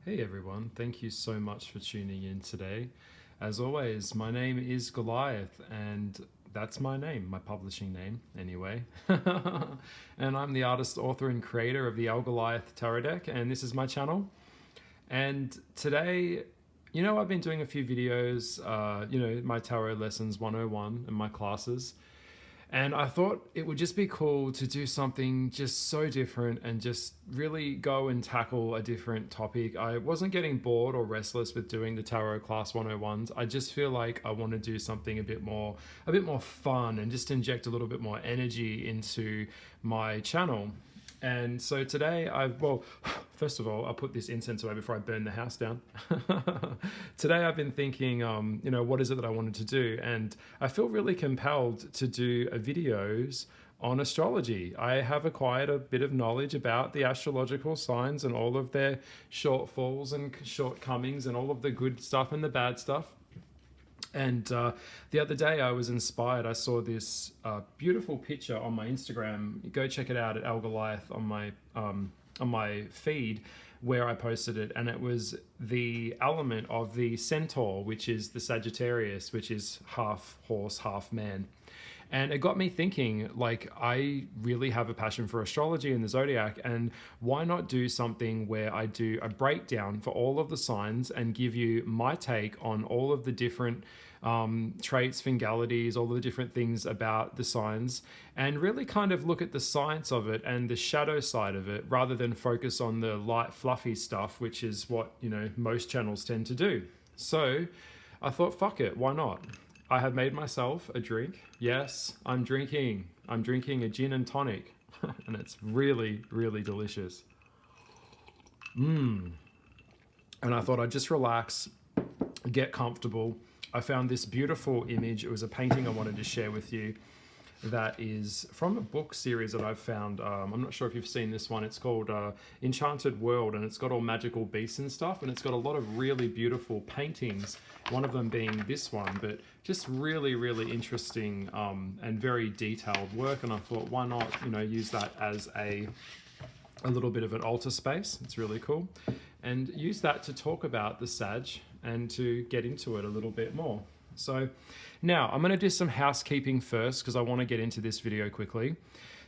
Hey everyone, thank you so much for tuning in today. As always, my name is Goliath, and that's my name, my publishing name, anyway. And I'm the artist, author, and creator of the Goliath Tarot Deck, and this is my channel. And today, I've been doing a few videos, my Tarot Lessons 101 and my classes. And I thought it would just be cool to do something just so different and just really go and tackle a different topic. I wasn't getting bored or restless with doing the Tarot Class 101s. I just feel like I want to do something a bit more fun and just inject a little bit more energy into my channel. And so today first of all, I'll put this incense away before I burn the house down. Today I've been thinking, what is it that I wanted to do? And I feel really compelled to do videos on astrology. I have acquired a bit of knowledge about the astrological signs and all of their shortfalls and shortcomings and all of the good stuff and the bad stuff. And the other day I was inspired. I saw this beautiful picture on my Instagram. Go check it out at Goliath on my feed where I posted it. And it was the element of the centaur, which is the Sagittarius, which is half horse, half man. And it got me thinking, like, I really have a passion for astrology and the Zodiac, and why not do something where I do a breakdown for all of the signs and give you my take on all of the different traits, fingalities, all of the different things about the signs, and really kind of look at the science of it and the shadow side of it, rather than focus on the light, fluffy stuff, which is what, most channels tend to do. So I thought, fuck it, why not? I have made myself a drink. Yes, I'm drinking a gin and tonic, and it's really, really delicious. And I thought I'd just relax, get comfortable. I found this beautiful image. It was a painting I wanted to share with you that is from a book series that I've found. I'm not sure if you've seen this one. It's called Enchanted World, and it's got all magical beasts and stuff, and it's got a lot of really beautiful paintings, one of them being this one, but just really, really interesting and very detailed work. And I thought, why not, use that as a little bit of an altar space. It's really cool. And use that to talk about the Sag and to get into it a little bit more. So now I'm going to do some housekeeping first because I want to get into this video quickly.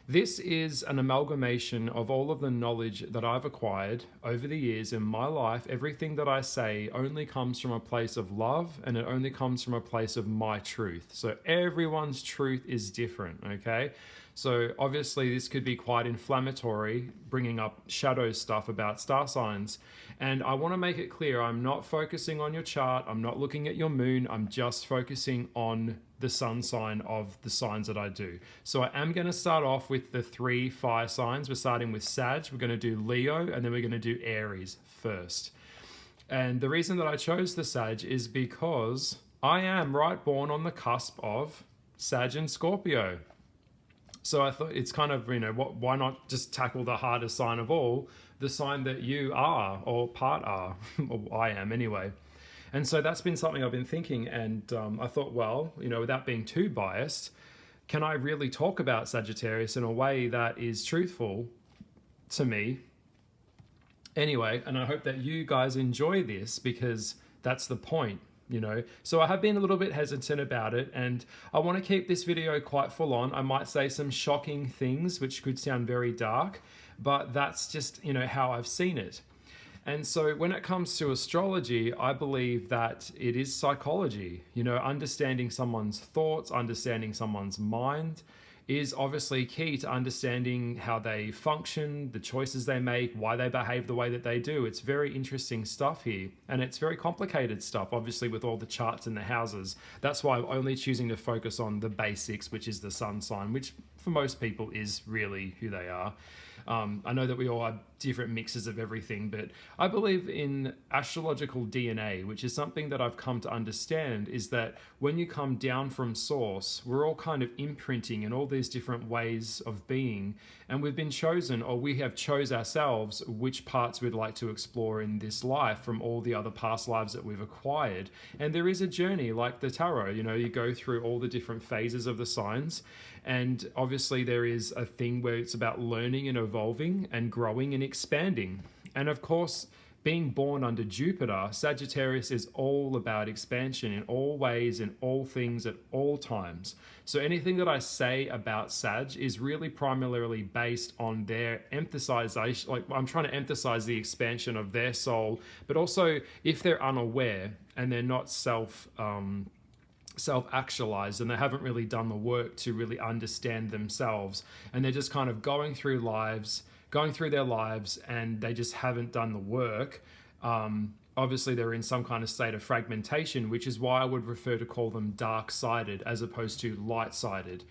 This is an amalgamation of all of the knowledge that I've acquired over the years in my life. Everything that I say only comes from a place of love, and it only comes from a place of my truth. So everyone's truth is different, okay? So obviously this could be quite inflammatory, bringing up shadow stuff about star signs. And I want to make it clear, I'm not focusing on your chart. I'm not looking at your moon. I'm just focusing on the sun sign of the signs that I do. So I am going to start off with the 3 fire signs. We're starting with Sag. We're going to do Leo, and then we're going to do Aries first. And the reason that I chose the Sag is because I am right born on the cusp of Sag and Scorpio. So I thought it's kind of, why not just tackle the hardest sign of all, the sign that you are, or part are, or I am anyway. And so that's been something I've been thinking, and I thought, well, without being too biased, can I really talk about Sagittarius in a way that is truthful to me? Anyway, and I hope that you guys enjoy this, because that's the point. So I have been a little bit hesitant about it, and I want to keep this video quite full on. I might say some shocking things which could sound very dark, but that's just how I've seen it. And so when it comes to astrology, I believe that it is psychology. Understanding someone's thoughts, understanding someone's mind is obviously key to understanding how they function, the choices they make, why they behave the way that they do. It's very interesting stuff here, and it's very complicated stuff, obviously, with all the charts and the houses. That's why I'm only choosing to focus on the basics, which is the sun sign, which for most people is really who they are. I know that we all have different mixes of everything, but I believe in astrological DNA, which is something that I've come to understand, is that when you come down from source, we're all kind of imprinting in all these different ways of being, and we've been chosen, or we have chose ourselves, which parts we'd like to explore in this life from all the other past lives that we've acquired. And there is a journey like the tarot, you go through all the different phases of the signs, and obviously there is a thing where it's about learning and evolving and growing and expanding. And of course, being born under Jupiter, Sagittarius is all about expansion in all ways, in all things, at all times. So anything that I say about Sag is really primarily based on their emphasization. Like, I'm trying to emphasize the expansion of their soul, but also if they're unaware and they're not self-actualized and they haven't really done the work to really understand themselves, and they're just kind of going through their lives and they just haven't done the work. Obviously they're in some kind of state of fragmentation, which is why I would prefer to call them dark-sided as opposed to light-sided.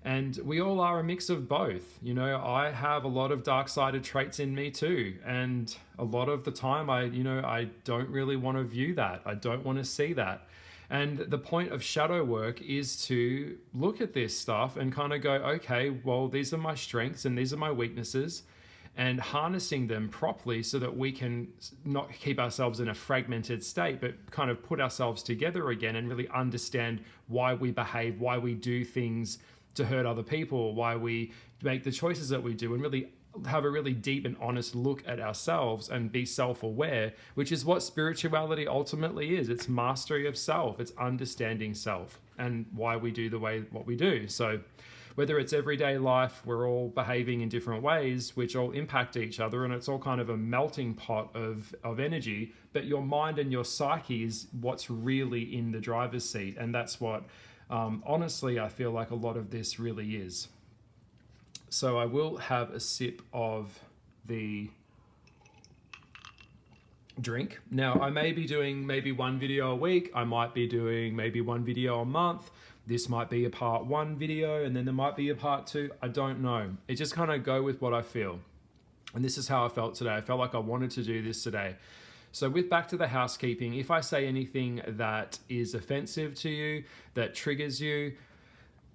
And we all are a mix of both. You know, I have a lot of dark-sided traits in me too, and a lot of the time I don't really want to view that. I don't want to see that. And the point of shadow work is to look at this stuff and kind of go, okay, well, these are my strengths and these are my weaknesses, and harnessing them properly so that we can not keep ourselves in a fragmented state, but kind of put ourselves together again and really understand why we behave, why we do things to hurt other people, why we make the choices that we do, and really have a really deep and honest look at ourselves and be self-aware, which is what spirituality ultimately is. It's mastery of self. It's understanding self and why we do what we do. So whether it's everyday life, we're all behaving in different ways, which all impact each other, and it's all kind of a melting pot of energy. But your mind and your psyche is what's really in the driver's seat, and that's what, honestly, I feel like a lot of this really is. So I will have a sip of the drink. Now, I may be doing maybe one video a week. I might be doing maybe one video a month. This might be a part 1 video, and then there might be a part 2. I don't know. It just kind of go with what I feel. And this is how I felt today. I felt like I wanted to do this today. So with back to the housekeeping, if I say anything that is offensive to you, that triggers you,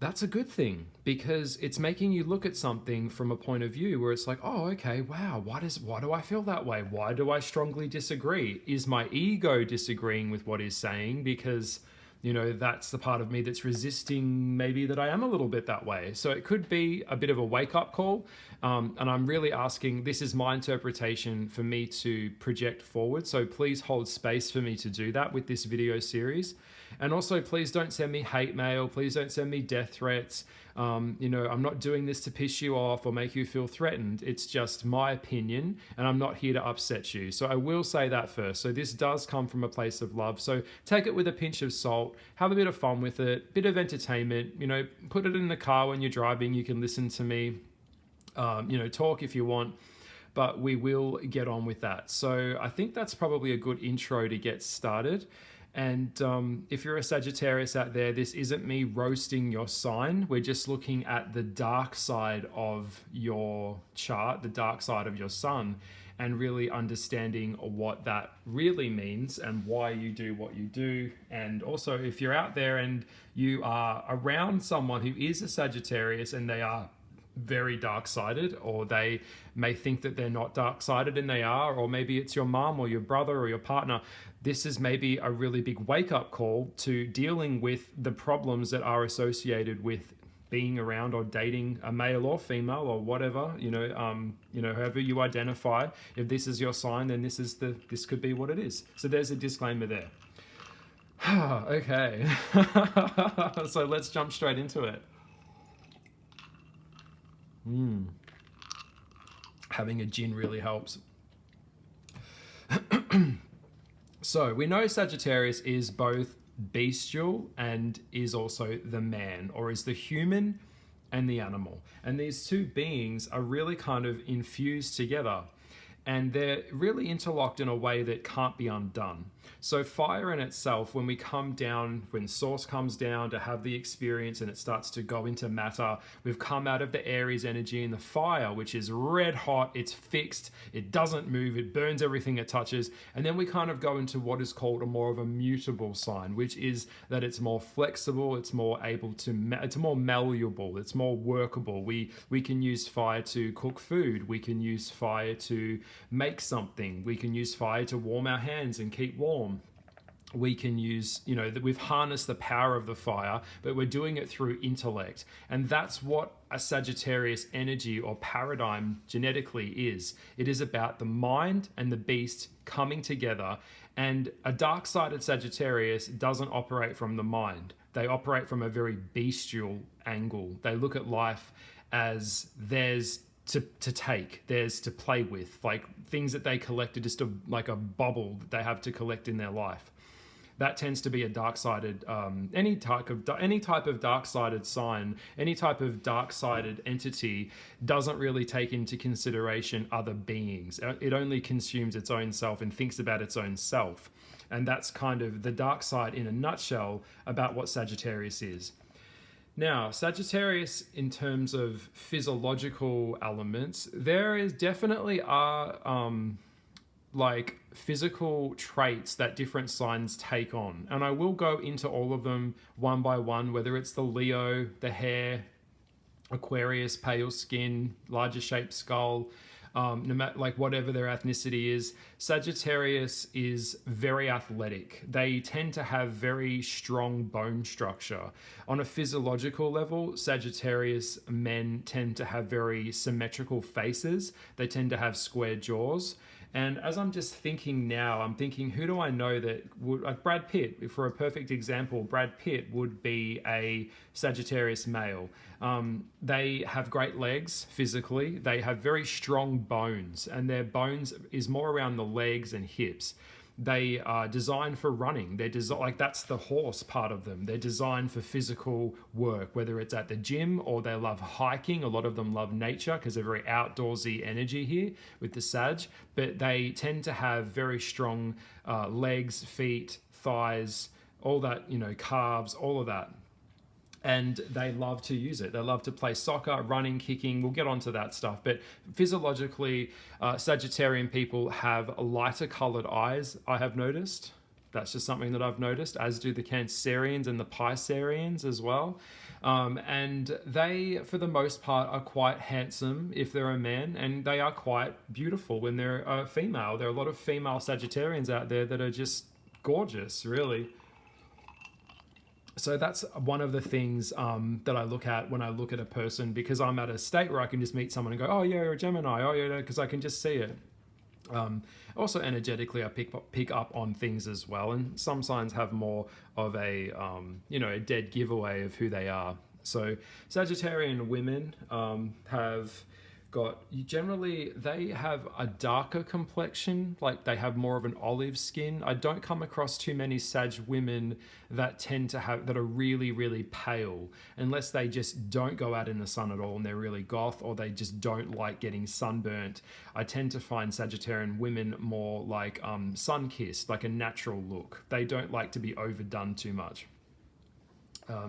that's a good thing, because it's making you look at something from a point of view where it's like, oh, okay, wow, why do I feel that way? Why do I strongly disagree? Is my ego disagreeing with what he's saying? Because, you know, that's the part of me that's resisting maybe that I am a little bit that way. So it could be a bit of a wake-up call. And I'm really asking, this is my interpretation for me to project forward. So please hold space for me to do that with this video series. And also, please don't send me hate mail. Please don't send me death threats. You know, I'm not doing this to piss you off or make you feel threatened. It's just my opinion, and I'm not here to upset you. So I will say that first. So this does come from a place of love. So take it with a pinch of salt. Have a bit of fun with it. Bit of entertainment. You know, put it in the car when you're driving. You can listen to me. You know, talk if you want. But we will get on with that. So I think that's probably a good intro to get started. And if you're a Sagittarius out there, this isn't me roasting your sign. We're just looking at the dark side of your chart, the dark side of your sun, and really understanding what that really means and why you do what you do. And also, if you're out there and you are around someone who is a Sagittarius and they are very dark-sided, or they may think that they're not dark-sided and they are, or maybe it's your mom or your brother or your partner, this is maybe a really big wake-up call to dealing with the problems that are associated with being around or dating a male or female or whatever, however you identify. If this is your sign, then this could be what it is. So there's a disclaimer there. Okay. So let's jump straight into it. Having a gin really helps. So we know Sagittarius is both bestial and is also the man, or is the human and the animal. And these two beings are really kind of infused together, and they're really interlocked in a way that can't be undone. So fire in itself, when we come down, when Source comes down to have the experience and it starts to go into matter, we've come out of the Aries energy in the fire, which is red hot, it's fixed, it doesn't move, it burns everything it touches. And then we kind of go into what is called a more of a mutable sign, which is that it's more flexible, it's more able to, it's more malleable, it's more workable. We can use fire to cook food, we can use fire to make something, we can use fire to warm our hands and keep warm. we can use, you know, that we've harnessed the power of the fire, but we're doing it through intellect. And that's what a Sagittarius energy or paradigm genetically is. It is about the mind and the beast coming together. And a dark-sided Sagittarius doesn't operate from the mind. They operate from a very bestial angle. They look at life as theirs to take, theirs to play with, like things that they collect are just like a bubble that they have to collect in their life. That tends to be a dark-sided, any type of dark-sided sign, any type of dark-sided entity doesn't really take into consideration other beings. It only consumes its own self and thinks about its own self. And that's kind of the dark side in a nutshell about what Sagittarius is. Now, Sagittarius, in terms of physiological elements, there is definitely are like physical traits that different signs take on. And I will go into all of them one by one, whether it's the Leo, the hair, Aquarius, pale skin, larger shaped skull, no matter, like whatever their ethnicity is. Sagittarius is very athletic. They tend to have very strong bone structure. On a physiological level, Sagittarius men tend to have very symmetrical faces. They tend to have square jaws. And as I'm just thinking now, I'm thinking, who do I know that would, like Brad Pitt, for a perfect example, Brad Pitt would be a Sagittarius male. They have great legs physically. They have very strong bones, and their bones is more around the legs and hips. They are designed for running. They're like, that's the horse part of them. They're designed for physical work, whether it's at the gym or they love hiking. A lot of them love nature because they're very outdoorsy energy here with the Sag, but they tend to have very strong legs, feet, thighs, all that, you know, calves, all of that. And they love to use it. They love to play soccer, running, kicking. We'll get onto that stuff. But physiologically, Sagittarian people have lighter colored eyes, I have noticed. That's just something that I've noticed, as do the Cancerians and the Pisceans as well. And they, for the most part, are quite handsome if they're a man, and they are quite beautiful when they're a female. There are a lot of female Sagittarians out there that are just gorgeous, really. So that's one of the things that I look at when I look at a person, because I'm at a state where I can just meet someone and go, oh yeah, you're a Gemini, oh yeah, because I can just see it. Also energetically, I pick up on things as well, and some signs have more of a a dead giveaway of who they are. So Sagittarian women have generally they have a darker complexion, like they have more of an olive skin. I don't come across too many Sag women that are really, really pale, unless they just don't go out in the sun at all and they're really goth, or they just don't like getting sunburnt. I tend to find Sagittarian women more like sun-kissed, like a natural look. They don't like to be overdone too much.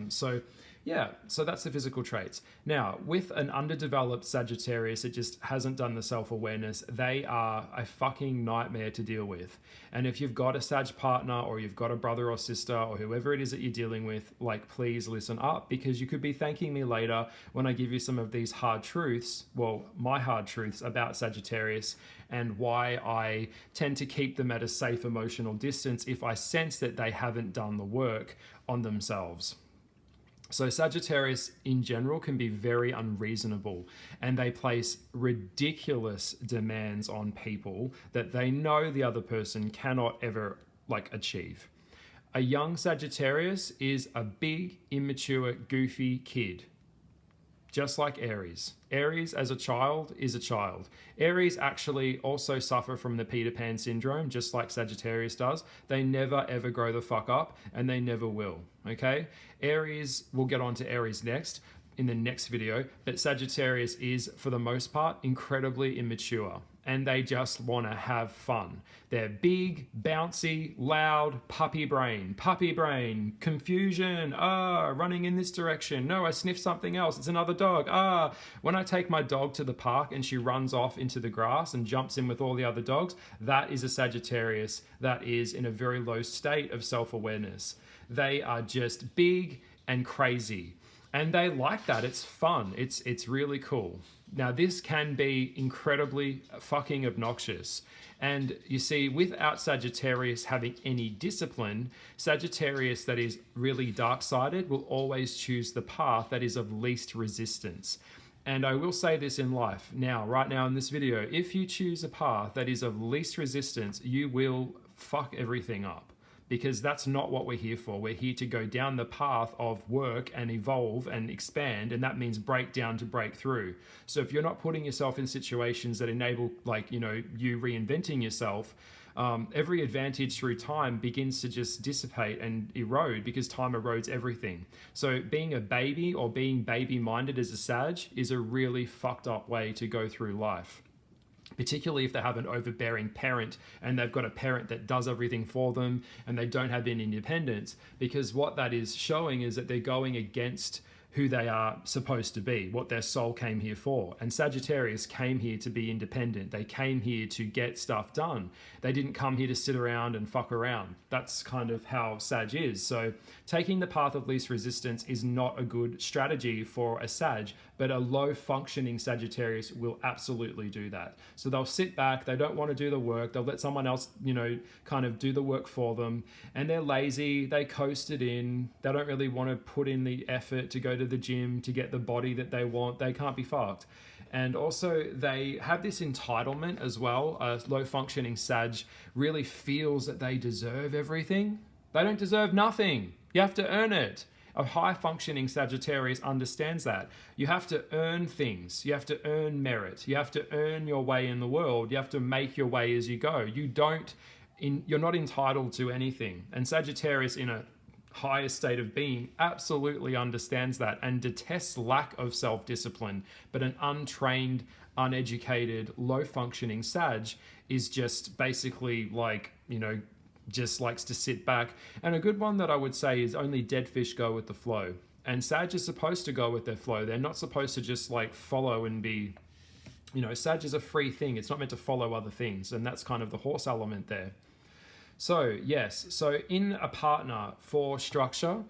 So that's the physical traits. Now, with an underdeveloped Sagittarius, it just hasn't done the self-awareness. They are a fucking nightmare to deal with. And if you've got a Sag partner, or you've got a brother or sister, or whoever it is that you're dealing with, like, please listen up, because you could be thanking me later when I give you some of these hard truths, well, my hard truths about Sagittarius, and why I tend to keep them at a safe emotional distance if I sense that they haven't done the work on themselves. So Sagittarius in general can be very unreasonable, and they place ridiculous demands on people that they know the other person cannot ever achieve. A young Sagittarius is a big, immature, goofy kid. Just like Aries. Aries as a child is a child. Aries actually also suffer from the Peter Pan syndrome, just like Sagittarius does. They never ever grow the fuck up, and they never will, okay? Aries, we'll get on to Aries next, in the next video, but Sagittarius is, for the most part, incredibly immature, and they just want to have fun. They're big, bouncy, loud, puppy brain, confusion, running in this direction, no, I sniffed something else, it's another dog, when I take my dog to the park and she runs off into the grass and jumps in with all the other dogs, that is a Sagittarius that is in a very low state of self-awareness. They are just big and crazy. And they like that. It's fun. It's really cool. Now, this can be incredibly fucking obnoxious. And you see, without Sagittarius having any discipline, Sagittarius that is really dark-sided will always choose the path that is of least resistance. And I will say this in life now, right now in this video, if you choose a path that is of least resistance, you will fuck everything up. Because that's not what we're here for. We're here to go down the path of work and evolve and expand, and that means break down to break through. So if you're not putting yourself in situations that enable, like, you know, you reinventing yourself, every advantage through time begins to just dissipate and erode, because time erodes everything. So being a baby or being baby-minded as a Sag is a really fucked up way to go through life. Particularly if they have an overbearing parent and they've got a parent that does everything for them and they don't have any independence, because what that is showing is that they're going against who they are supposed to be, what their soul came here for. And Sagittarius came here to be independent. They came here to get stuff done. They didn't come here to sit around and fuck around. That's kind of how Sag is. So taking the path of least resistance is not a good strategy for a Sag, but a low functioning Sagittarius will absolutely do that. So they'll sit back, they don't want to do the work, they'll let someone else, you know, kind of do the work for them, and they're lazy, they coast it in, they don't really want to put in the effort to go to the gym to get the body that they want. They can't be fucked. And also they have this entitlement as well. A low functioning Sag really feels that they deserve everything. They don't deserve nothing. You have to earn it. A high functioning Sagittarius understands that. You have to earn things. You have to earn merit. You have to earn your way in the world. You have to make your way as you go. You're not entitled to anything. And Sagittarius in a higher state of being absolutely understands that and detests lack of self-discipline. But an untrained, uneducated, low-functioning Sag is just basically like, you know, just likes to sit back. And a good one that I would say is only dead fish go with the flow. And Sag is supposed to go with their flow. They're not supposed to just like follow and be, you know, Sag is a free thing. It's not meant to follow other things. And that's kind of the horse element there. So yes, so in a partner for structure,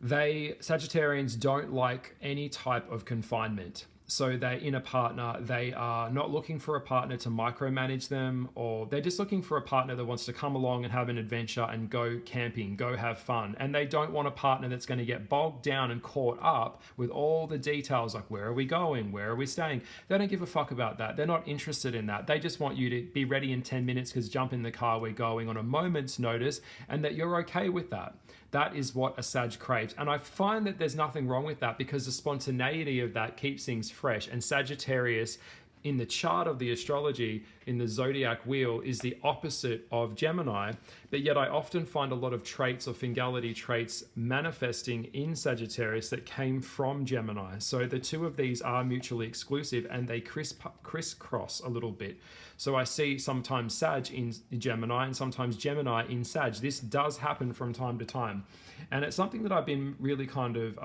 Sagittarians don't like any type of confinement. So they're in a partner, they are not looking for a partner to micromanage them, or they're just looking for a partner that wants to come along and have an adventure and go camping, go have fun. And they don't want a partner that's going to get bogged down and caught up with all the details, like where are we going, where are we staying? They don't give a fuck about that. They're not interested in that. They just want you to be ready in 10 minutes because jump in the car, we're going on a moment's notice, and that you're okay with that. That is what a Sag craves. And I find that there's nothing wrong with that, because the spontaneity of that keeps things fresh. And Sagittarius, in the chart of the astrology, in the zodiac wheel, is the opposite of Gemini. But yet I often find a lot of traits or fingality traits manifesting in Sagittarius that came from Gemini. So the two of these are mutually exclusive and they crisscross a little bit. So I see sometimes Sag in Gemini and sometimes Gemini in Sag. This does happen from time to time. And it's something that I've been really kind of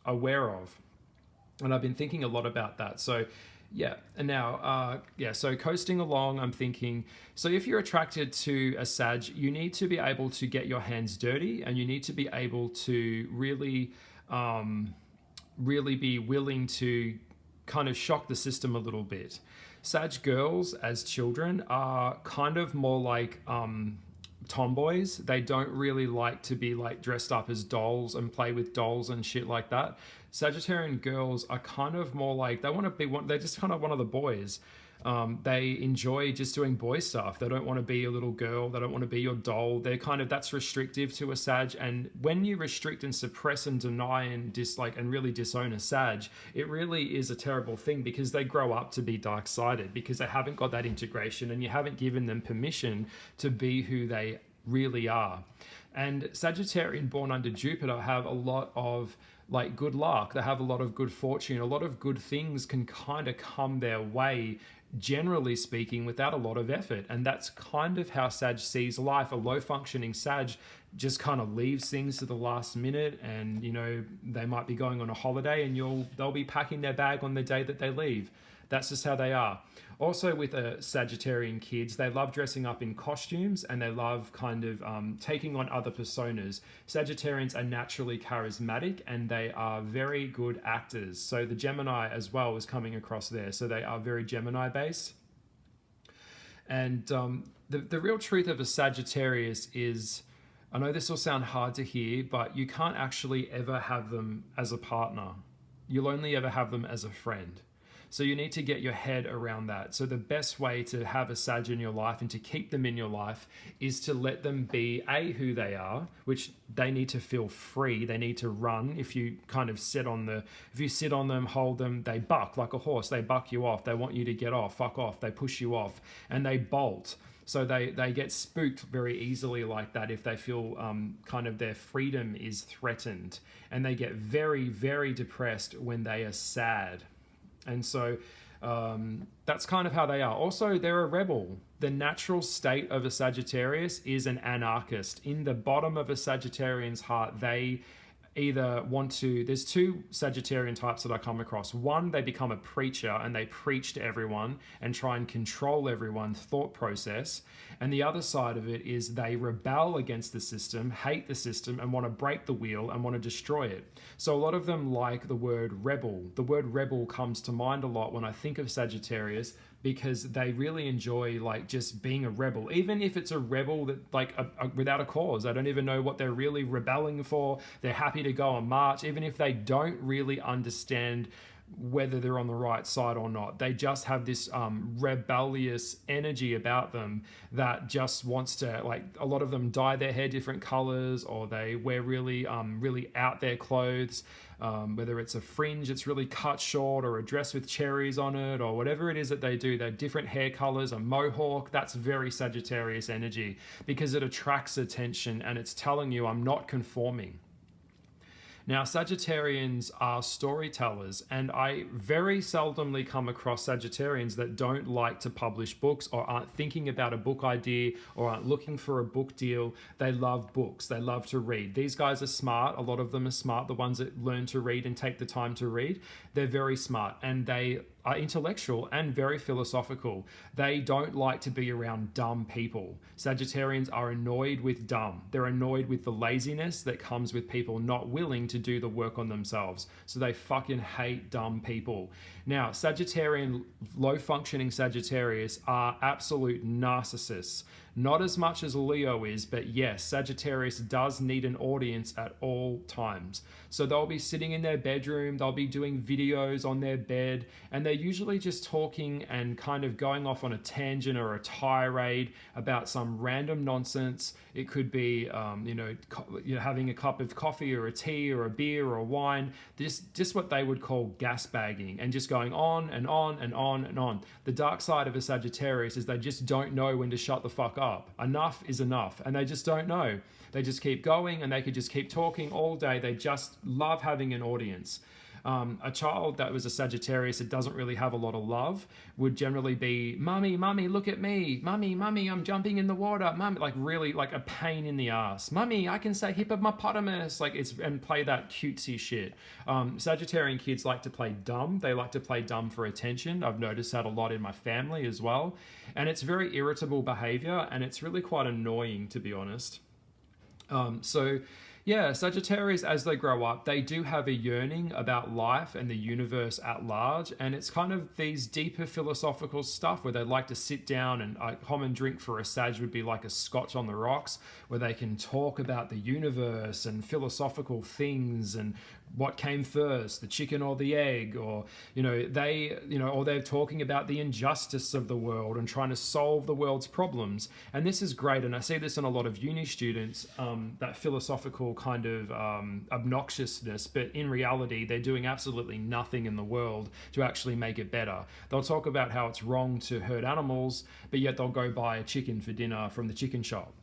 aware of. And I've been thinking a lot about that. So yeah, and now, so coasting along, I'm thinking, so if you're attracted to a Sag, you need to be able to get your hands dirty, and you need to be able to really be willing to kind of shock the system a little bit. Sag girls as children are kind of more like tomboys. They don't really like to be like dressed up as dolls and play with dolls and shit like that. Sagittarian girls are kind of more like, they're just kind of one of the boys. They enjoy just doing boy stuff. They don't want to be a little girl. They don't want to be your doll. They're kind of, that's restrictive to a Sag. And when you restrict and suppress and deny and dislike and really disown a Sag, it really is a terrible thing, because they grow up to be dark-sided because they haven't got that integration and you haven't given them permission to be who they really are. And Sagittarian born under Jupiter have a lot of like good luck. They have a lot of good fortune. A lot of good things can kind of come their way, generally speaking, without a lot of effort. And that's kind of how Sag sees life. A low functioning Sag just kind of leaves things to the last minute, and you know, they might be going on a holiday and they'll be packing their bag on the day that they leave. That's just how they are. Also with Sagittarian kids, they love dressing up in costumes and they love kind of taking on other personas. Sagittarians are naturally charismatic and they are very good actors. So the Gemini as well is coming across there. So they are very Gemini based. And the real truth of a Sagittarius is, I know this will sound hard to hear, but you can't actually ever have them as a partner. You'll only ever have them as a friend. So you need to get your head around that. So the best way to have a Sag in your life and to keep them in your life is to let them be who they are, which they need to feel free. They need to run. If you kind of sit on them, hold them, they buck like a horse. They buck you off. They want you to get off, fuck off. They push you off and they bolt. So they get spooked very easily like that if they feel kind of their freedom is threatened. And they get very, very depressed when they are sad. And so that's kind of how they are. Also, they're a rebel. The natural state of a Sagittarius is an anarchist. In the bottom of a Sagittarian's heart, they either want to, there's two Sagittarian types that I come across. One, they become a preacher and they preach to everyone and try and control everyone's thought process. And the other side of it is they rebel against the system, hate the system, and want to break the wheel and want to destroy it. So a lot of them like the word rebel. The word rebel comes to mind a lot when I think of Sagittarius, because they really enjoy like just being a rebel, even if it's a rebel that like without a cause. I don't even know what they're really rebelling for. They're happy to go on march, even if they don't really understand whether they're on the right side or not. They just have this rebellious energy about them that just wants to, like, a lot of them dye their hair different colors, or they wear really out there clothes, whether it's a fringe it's really cut short, or a dress with cherries on it, or whatever it is that they do. They're different hair colors, a mohawk. That's very Sagittarius energy, because it attracts attention and it's telling you, I'm not conforming. Now, Sagittarians are storytellers, and I very seldomly come across Sagittarians that don't like to publish books, or aren't thinking about a book idea, or aren't looking for a book deal. They love books. They love to read. These guys are smart. A lot of them are smart. The ones that learn to read and take the time to read, they're very smart, and they are intellectual and very philosophical. They don't like to be around dumb people. Sagittarians are annoyed with dumb. They're annoyed with the laziness that comes with people not willing to do the work on themselves. So they fucking hate dumb people. Now, Sagittarian, low-functioning Sagittarius are absolute narcissists. Not as much as Leo is, but yes, Sagittarius does need an audience at all times. So they'll be sitting in their bedroom, they'll be doing videos on their bed, and they're usually just talking and kind of going off on a tangent or a tirade about some random nonsense. It could be, having a cup of coffee or a tea or a beer or a wine, just what they would call gas bagging, and just going on and on and on and on. The dark side of a Sagittarius is they just don't know when to shut the fuck up. Enough is enough, and they just don't know. They just keep going, and they could just keep talking all day. They just love having an audience. A child that was a Sagittarius that doesn't really have a lot of love would generally be, "Mummy, mummy, look at me. Mummy, mummy, I'm jumping in the water. Mummy," like really like a pain in the ass. "Mummy, I can say hippopotamus," and play that cutesy shit. Sagittarian kids like to play dumb. They like to play dumb for attention. I've noticed that a lot in my family as well. And it's very irritable behavior, and it's really quite annoying, to be honest. Yeah, Sagittarius, as they grow up, they do have a yearning about life and the universe at large, and it's kind of these deeper philosophical stuff where they like to sit down, and a common drink for a Sag would be like a scotch on the rocks, where they can talk about the universe and philosophical things and what came first, the chicken or the egg, or or they're talking about the injustice of the world and trying to solve the world's problems. And this is great, and I see this in a lot of uni students, that philosophical kind of obnoxiousness, but in reality they're doing absolutely nothing in the world to actually make it better. They'll talk about how it's wrong to hurt animals, but yet they'll go buy a chicken for dinner from the chicken shop.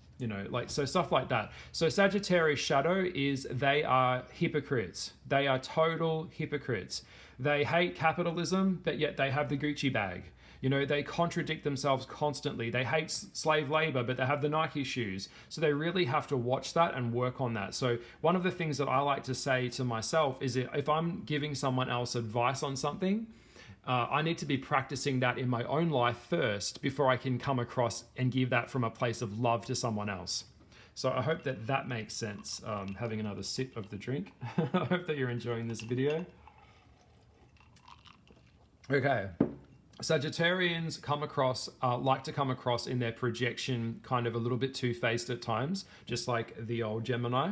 So stuff like that. So Sagittarius shadow is they are hypocrites. They are total hypocrites. They hate capitalism, but yet they have the Gucci bag. They contradict themselves constantly. They hate slave labor, but they have the Nike shoes. So they really have to watch that and work on that. So one of the things that I like to say to myself is that if I'm giving someone else advice on something, I need to be practicing that in my own life first before I can come across and give that from a place of love to someone else. So I hope that that makes sense. Having another sip of the drink. I hope that you're enjoying this video. Okay. Sagittarians like to come across in their projection kind of a little bit two-faced at times, just like the old Gemini.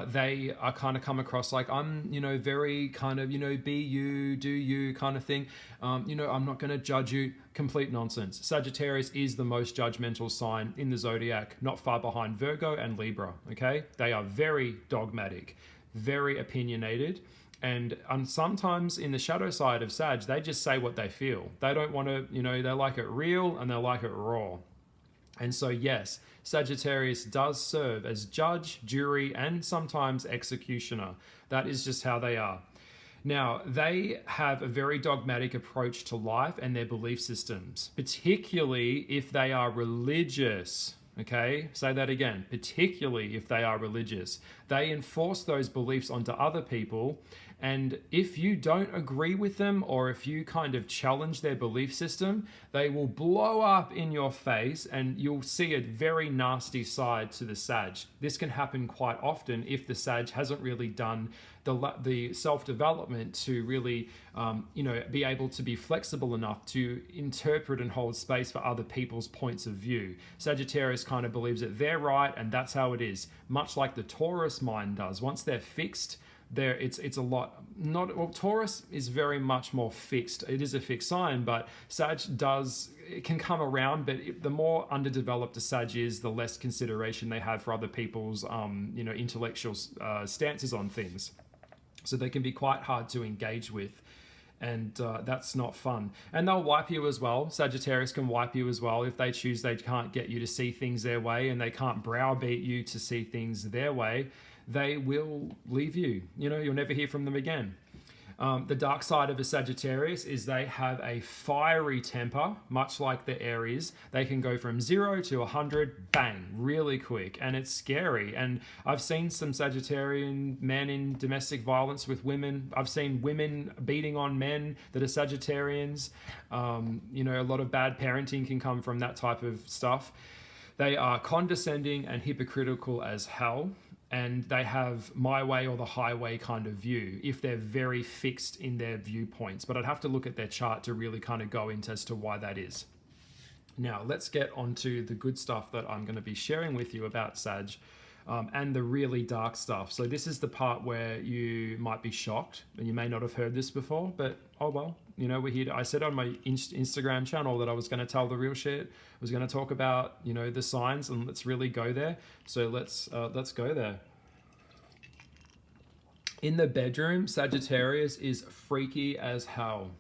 They are kind of come across like, I'm, very kind of, be you, do you kind of thing. I'm not going to judge you. Complete nonsense. Sagittarius is the most judgmental sign in the zodiac, not far behind Virgo and Libra. Okay. They are very dogmatic, very opinionated. And sometimes in the shadow side of Sag, they just say what they feel. They don't want to, they like it real and they like it raw. And so, yes, Sagittarius does serve as judge, jury, and sometimes executioner. That is just how they are. Now, they have a very dogmatic approach to life and their belief systems, particularly if they are religious. Okay, say that again, particularly if they are religious. They enforce those beliefs onto other people, and if you don't agree with them or if you kind of challenge their belief system, they will blow up in your face and you'll see a very nasty side to the Sag. This can happen quite often if the Sag hasn't really done the self-development to really, be able to be flexible enough to interpret and hold space for other people's points of view. Sagittarius kind of believes that they're right and that's how it is, much like the Taurus mind does. Once they're fixed, it's a lot. Taurus is very much more fixed. It is a fixed sign, but Sag it can come around, but the more underdeveloped a Sag is, the less consideration they have for other people's, intellectual stances on things. So they can be quite hard to engage with, and that's not fun. And they'll wipe you as well. Sagittarius can wipe you as well if they choose. They can't get you to see things their way, and they can't browbeat you to see things their way. They will leave you. You'll never hear from them again. The dark side of a Sagittarius is they have a fiery temper, much like the Aries. They can go from 0 to 100, bang, really quick, and it's scary. And I've seen some Sagittarian men in domestic violence with women. I've seen women beating on men that are Sagittarians. A lot of bad parenting can come from that type of stuff. They are condescending and hypocritical as hell. And they have my way or the highway kind of view if they're very fixed in their viewpoints. But I'd have to look at their chart to really kind of go into as to why that is. Now, let's get on to the good stuff that I'm going to be sharing with you about Sag and the really dark stuff. So this is the part where you might be shocked and you may not have heard this before, but oh well, we're here. I said on my Instagram channel that I was going to tell the real shit. I was going to talk about, the signs, and let's really go there. So let's go there. In the bedroom, Sagittarius is freaky as hell.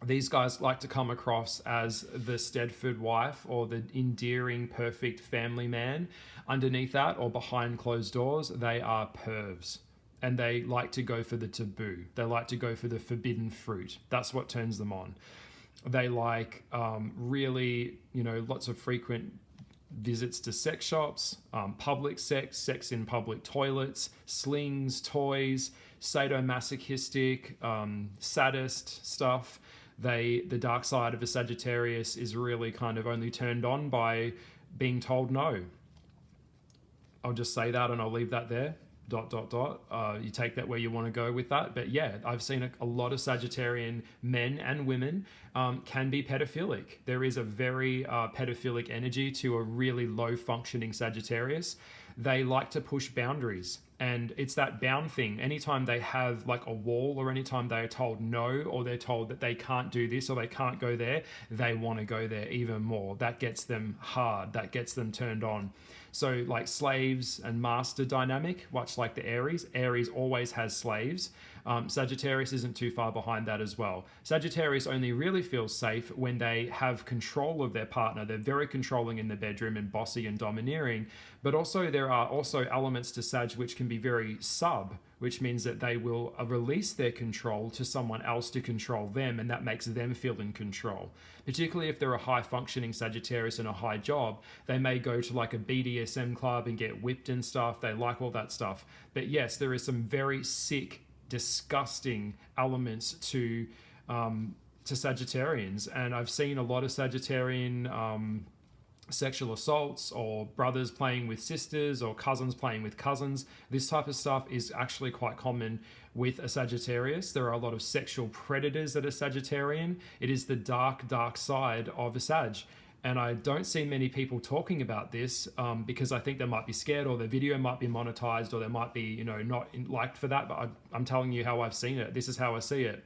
These guys like to come across as the Stedford wife or the endearing, perfect family man. Underneath that or behind closed doors, they are pervs. And they like to go for the taboo. They like to go for the forbidden fruit. That's what turns them on. They like really, lots of frequent visits to sex shops, public sex in public toilets, slings, toys, sadomasochistic, sadist stuff. The dark side of a Sagittarius is really kind of only turned on by being told no. I'll just say that and I'll leave that there. ... You take that where you want to go with that. But yeah, I've seen a lot of Sagittarian men and women can be pedophilic. There is a very pedophilic energy to a really low functioning Sagittarius. They like to push boundaries. And it's that bound thing. Anytime they have like a wall or anytime they're told no or they're told that they can't do this or they can't go there, they want to go there even more. That gets them hard. That gets them turned on. So like slaves and master dynamic, much like the Aries. Aries always has slaves. Sagittarius isn't too far behind that as well. Sagittarius only really feels safe when they have control of their partner. They're very controlling in the bedroom and bossy and domineering. But also there are also elements to Sag which can be very sub, which means that they will release their control to someone else to control them, and that makes them feel in control. Particularly if they're a high-functioning Sagittarius in a high job, they may go to like a BDSM club and get whipped and stuff. They like all that stuff. But yes, there is some very sick, disgusting elements to to Sagittarians, and I've seen a lot of Sagittarian sexual assaults, or brothers playing with sisters, or cousins playing with cousins. This type of stuff is actually quite common with a Sagittarius. There are a lot of sexual predators that are Sagittarian. It is the dark, dark side of a Sag. And I don't see many people talking about this because I think they might be scared, or their video might be monetized, or they might be, you know, not liked for that. But I'm telling you how I've seen it. This is how I see it.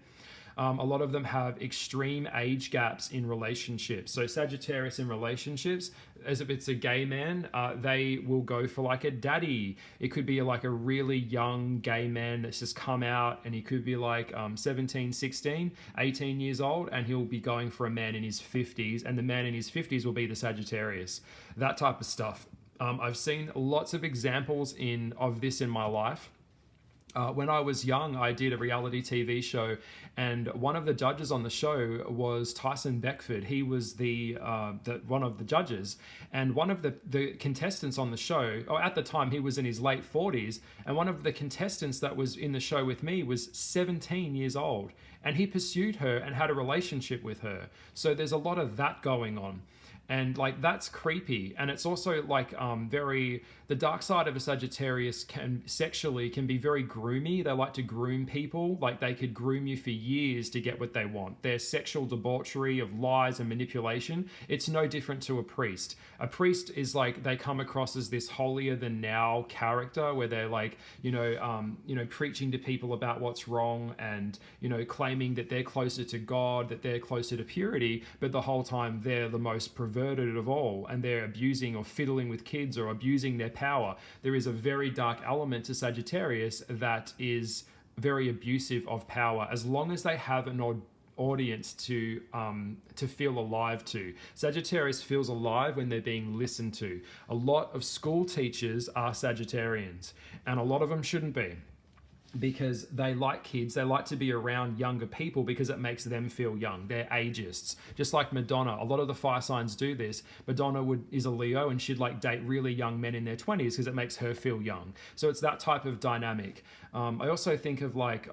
A lot of them have extreme age gaps in relationships. So Sagittarius in relationships, as if it's a gay man, they will go for like a daddy. It could be like a really young gay man that's just come out, and he could be like 17, 16, 18 years old, and he'll be going for a man in his 50s, and the man in his 50s will be the Sagittarius. That type of stuff. I've seen lots of examples of this in my life. When I was young, I did a reality TV show, and one of the judges on the show was Tyson Beckford. He was the one of the judges, and one of the contestants on the show, or at the time he was in his late 40s, and one of the contestants that was in the show with me was 17 years old, and he pursued her and had a relationship with her. So there's a lot of that going on. And like, that's creepy. And it's also like the dark side of a Sagittarius can be very groomy. They like to groom people. Like, they could groom you for years to get what they want. Their sexual debauchery of lies and manipulation, it's no different to a priest. A priest is like, they come across as this holier than thou character, where they're like, preaching to people about what's wrong, and, claiming that they're closer to God, that they're closer to purity, but the whole time they're the most perverted of all, and they're abusing or fiddling with kids or abusing their power. There is a very dark element to Sagittarius that is very abusive of power, as long as they have an audience to feel alive to. Sagittarius feels alive when they're being listened to. A lot of school teachers are Sagittarians, and a lot of them shouldn't be, because they like kids. They like to be around younger people because it makes them feel young. They're ageists. Just like Madonna. A lot of the fire signs do this. Madonna is a Leo, and she'd like date really young men in their 20s because it makes her feel young. So it's that type of dynamic. I also think of like,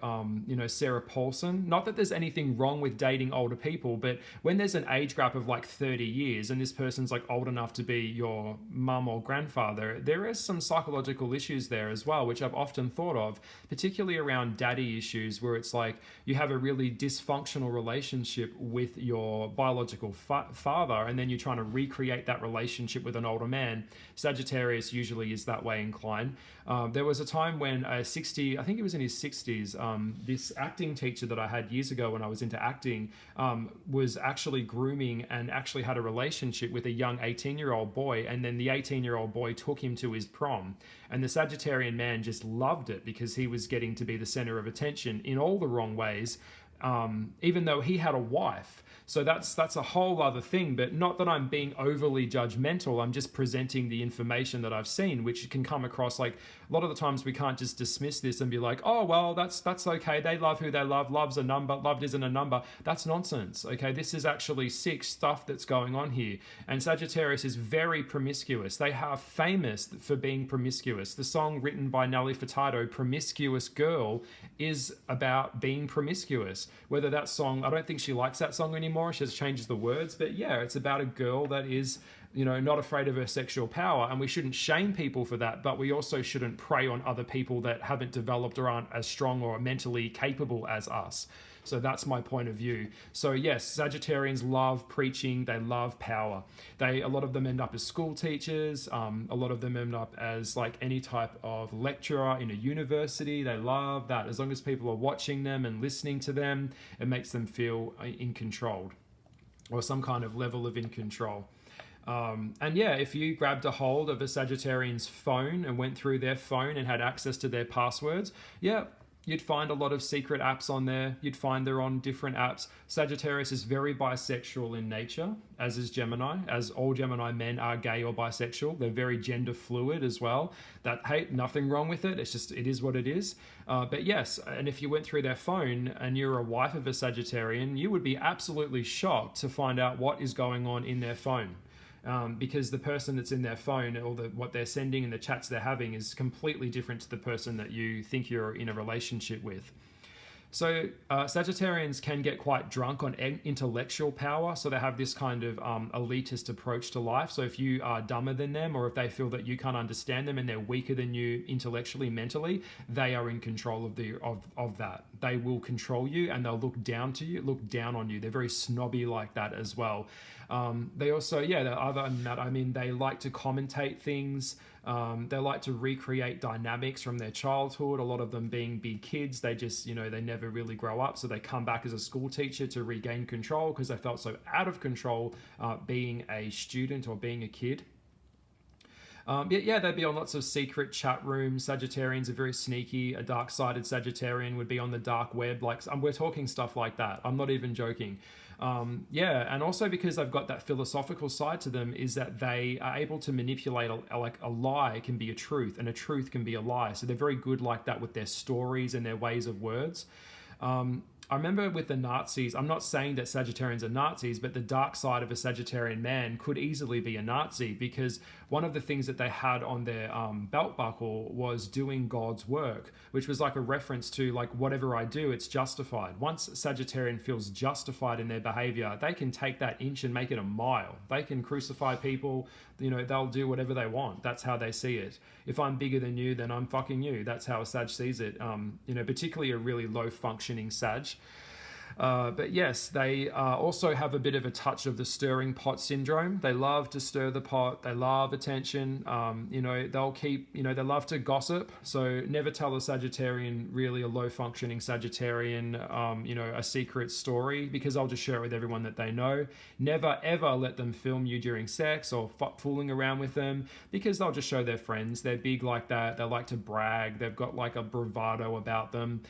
Sarah Paulson. Not that there's anything wrong with dating older people, but when there's an age gap of like 30 years and this person's like old enough to be your mum or grandfather, there is some psychological issues there as well, which I've often thought of, particularly around daddy issues, where it's like you have a really dysfunctional relationship with your biological father, and then you're trying to recreate that relationship with an older man. Sagittarius usually is that way inclined. There was a time when I think he was in his 60s, this acting teacher that I had years ago when I was into acting was actually grooming and actually had a relationship with a young 18-year-old boy, and then the 18-year-old boy took him to his prom. And the Sagittarian man just loved it because he was getting to be the center of attention in all the wrong ways, even though he had a wife. So that's a whole other thing, but not that I'm being overly judgmental. I'm just presenting the information that I've seen, which can come across like, a lot of the times we can't just dismiss this and be like, oh, well, that's okay. They love who they love. Love's a number. Love isn't a number. That's nonsense. Okay. This is actually sick stuff that's going on here. And Sagittarius is very promiscuous. They are famous for being promiscuous. The song written by Nelly Furtado, Promiscuous Girl, is about being promiscuous. Whether that song, I don't think she likes that song anymore. She has changed the words, but yeah, it's about a girl that is, not afraid of her sexual power, and we shouldn't shame people for that, but we also shouldn't prey on other people that haven't developed or aren't as strong or mentally capable as us. So that's my point of view. So yes, Sagittarians love preaching. They love power. A lot of them end up as school teachers. A lot of them end up as like any type of lecturer in a university. They love that. As long as people are watching them and listening to them, it makes them feel in control, or some kind of level of in control. And yeah, if you grabbed a hold of a Sagittarian's phone and went through their phone and had access to their passwords, yeah, you'd find a lot of secret apps on there. You'd find they're on different apps. Sagittarius is very bisexual in nature, as is Gemini, as all Gemini men are gay or bisexual. They're very gender fluid as well. Hey, nothing wrong with it. It's just, it is what it is. But yes, and if you went through their phone and you're a wife of a Sagittarian, you would be absolutely shocked to find out what is going on in their phone. Because the person that's in their phone, or what they're sending and the chats they're having, is completely different to the person that you think you're in a relationship with. So Sagittarians can get quite drunk on intellectual power. So they have this kind of elitist approach to life. So if you are dumber than them, or if they feel that you can't understand them and they're weaker than you intellectually, mentally, they are in control of that. They will control you and they'll look down on you. They're very snobby like that as well. They also, other than that, I mean, they like to commentate things. They like to recreate dynamics from their childhood. A lot of them being big kids, they just, they never really grow up. So they come back as a school teacher to regain control because they felt so out of control being a student or being a kid. They'd be on lots of secret chat rooms. Sagittarians are very sneaky. A dark-sided Sagittarian would be on the dark web. We're talking stuff like that. I'm not even joking. And also because they've got that philosophical side to them is that they are able to manipulate a lie can be a truth and a truth can be a lie. So they're very good like that with their stories and their ways of words. I remember with the Nazis, I'm not saying that Sagittarians are Nazis, but the dark side of a Sagittarian man could easily be a Nazi, because one of the things that they had on their belt buckle was doing God's work, which was like a reference to like, whatever I do, it's justified. Once Sagittarian feels justified in their behavior, they can take that inch and make it a mile. They can crucify people, they'll do whatever they want. That's how they see it. If I'm bigger than you, then I'm fucking you. That's how a Sag sees it. Particularly a really low functioning Sag. But yes, they also have a bit of a touch of the stirring pot syndrome. They love to stir the pot. They love attention. They'll keep, they love to gossip. So never tell a Sagittarian, really a low functioning Sagittarian, a secret story, because I'll just share it with everyone that they know. Never ever let them film you during sex or fooling around with them, because they'll just show their friends. They're big like that. They like to brag. They've got like a bravado about them.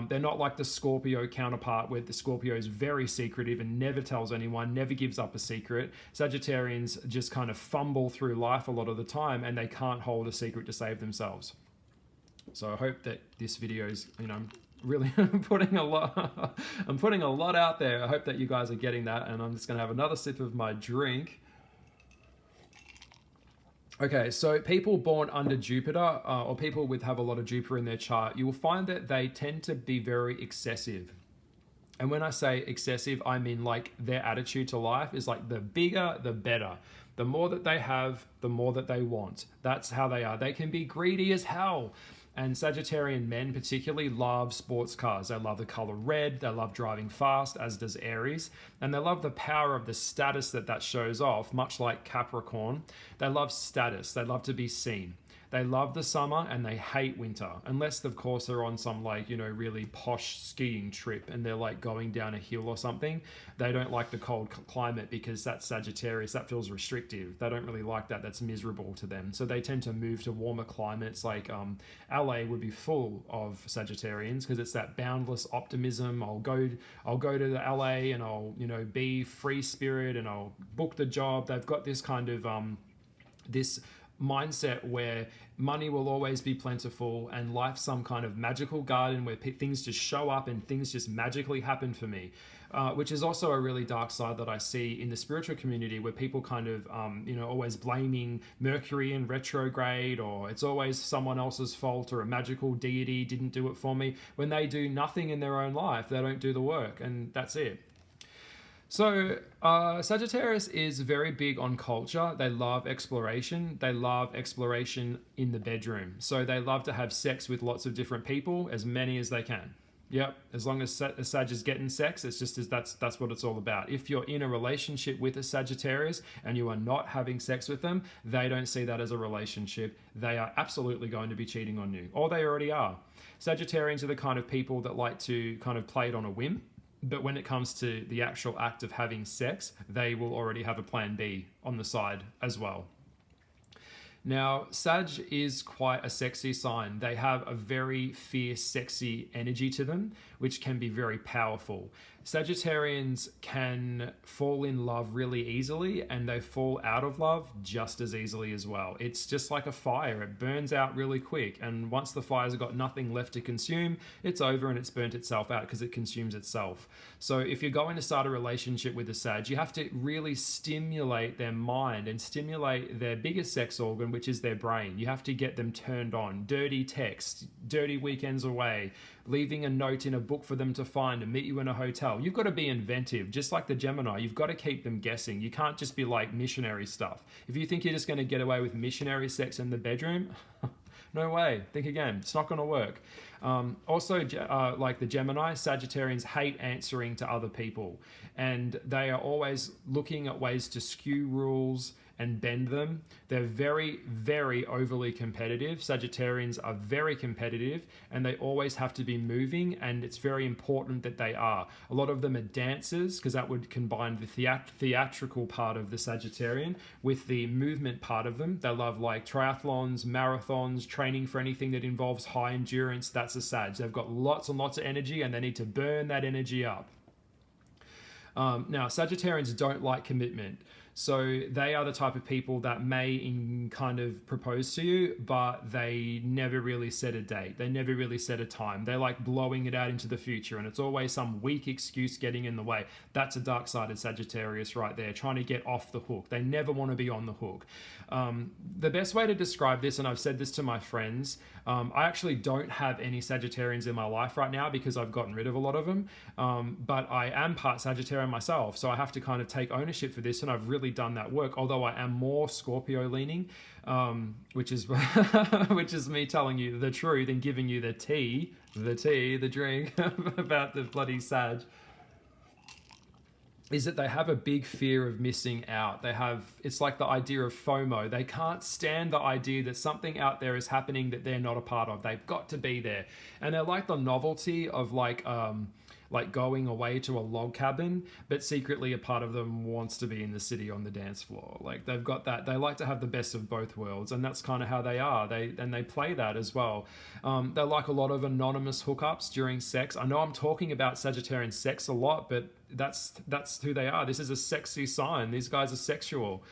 They're not like the Scorpio counterpart, where the Scorpio is very secretive and never tells anyone, never gives up a secret. Sagittarians just kind of fumble through life a lot of the time, and they can't hold a secret to save themselves. So I hope that this video is, really I'm putting a lot out there. I hope that you guys are getting that, and I'm just going to have another sip of my drink. Okay, so people born under Jupiter, or people have a lot of Jupiter in their chart, you will find that they tend to be very excessive. And when I say excessive, I mean like their attitude to life is like the bigger, the better. The more that they have, the more that they want. That's how they are. They can be greedy as hell. And Sagittarian men particularly love sports cars. They love the color red. They love driving fast, as does Aries. And they love the power of the status that shows off, much like Capricorn. They love status. They love to be seen. They love the summer and they hate winter, unless of course they're on some really posh skiing trip and they're like going down a hill or something. They don't like the cold climate because that's Sagittarius. That feels restrictive. They don't really like that. That's miserable to them. So they tend to move to warmer climates. Like LA would be full of Sagittarians because it's that boundless optimism. I'll go to the LA and I'll be free spirit and I'll book the job. They've got this kind of this mindset where money will always be plentiful and life's some kind of magical garden where things just show up and things just magically happen for me, which is also a really dark side that I see in the spiritual community, where people kind of always blaming Mercury in retrograde, or it's always someone else's fault, or a magical deity didn't do it for me, when they do nothing in their own life. They don't do the work, and that's it. So Sagittarius is very big on culture. They love exploration. They love exploration in the bedroom. So they love to have sex with lots of different people, as many as they can. Yep, as long as a Sag is getting sex, it's just that's what it's all about. If you're in a relationship with a Sagittarius and you are not having sex with them, they don't see that as a relationship. They are absolutely going to be cheating on you, or they already are. Sagittarians are the kind of people that like to kind of play it on a whim. But when it comes to the actual act of having sex, they will already have a plan B on the side as well. Now, Sag is quite a sexy sign. They have a very fierce, sexy energy to them, which can be very powerful. Sagittarians can fall in love really easily, and they fall out of love just as easily as well. It's just like a fire. It burns out really quick, and once the fire's got nothing left to consume, it's over and it's burnt itself out because it consumes itself. So if you're going to start a relationship with a Sag, you have to really stimulate their mind and stimulate their biggest sex organ, which is their brain. You have to get them turned on. Dirty text, dirty weekends away, leaving a note in a book for them to find and meet you in a hotel. You've got to be inventive, just like the Gemini. You've got to keep them guessing. You can't just be like missionary stuff. If you think you're just going to get away with missionary sex in the bedroom, no way. Think again. It's not going to work. Also, like the Gemini, Sagittarians hate answering to other people, and they are always looking at ways to skew rules and bend them. They're very, very overly competitive. Sagittarians are very competitive, and they always have to be moving, and it's very important that they are. A lot of them are dancers, because that would combine the theatrical part of the Sagittarian with the movement part of them. They love like triathlons, marathons, training for anything that involves high endurance. That's a Sag. They've got lots and lots of energy, and they need to burn that energy up. Now, Sagittarians don't like commitment. So they are the type of people that may kind of propose to you, but they never really set a date. They never really set a time. They like blowing it out into the future, and it's always some weak excuse getting in the way. That's a dark-sided Sagittarius right there, trying to get off the hook. They never want to be on the hook. The best way to describe this, and I've said this to my friends, I actually don't have any Sagittarians in my life right now because I've gotten rid of a lot of them, but I am part Sagittarian myself, so I have to kind of take ownership for this, and I've really done that work, although I am more Scorpio leaning, which is which is me telling you the truth and giving you the drink about the bloody Sag, is that they have a big fear of missing out. It's like the idea of FOMO. They can't stand the idea that something out there is happening that they're not a part of. They've got to be there. And they like the novelty of like going away to a log cabin, but secretly a part of them wants to be in the city on the dance floor. Like they've got that. They like to have the best of both worlds, and that's kind of how they are. They play that as well. They like a lot of anonymous hookups during sex. I know I'm talking about Sagittarian sex a lot, but that's who they are. This is a sexy sign. These guys are sexual.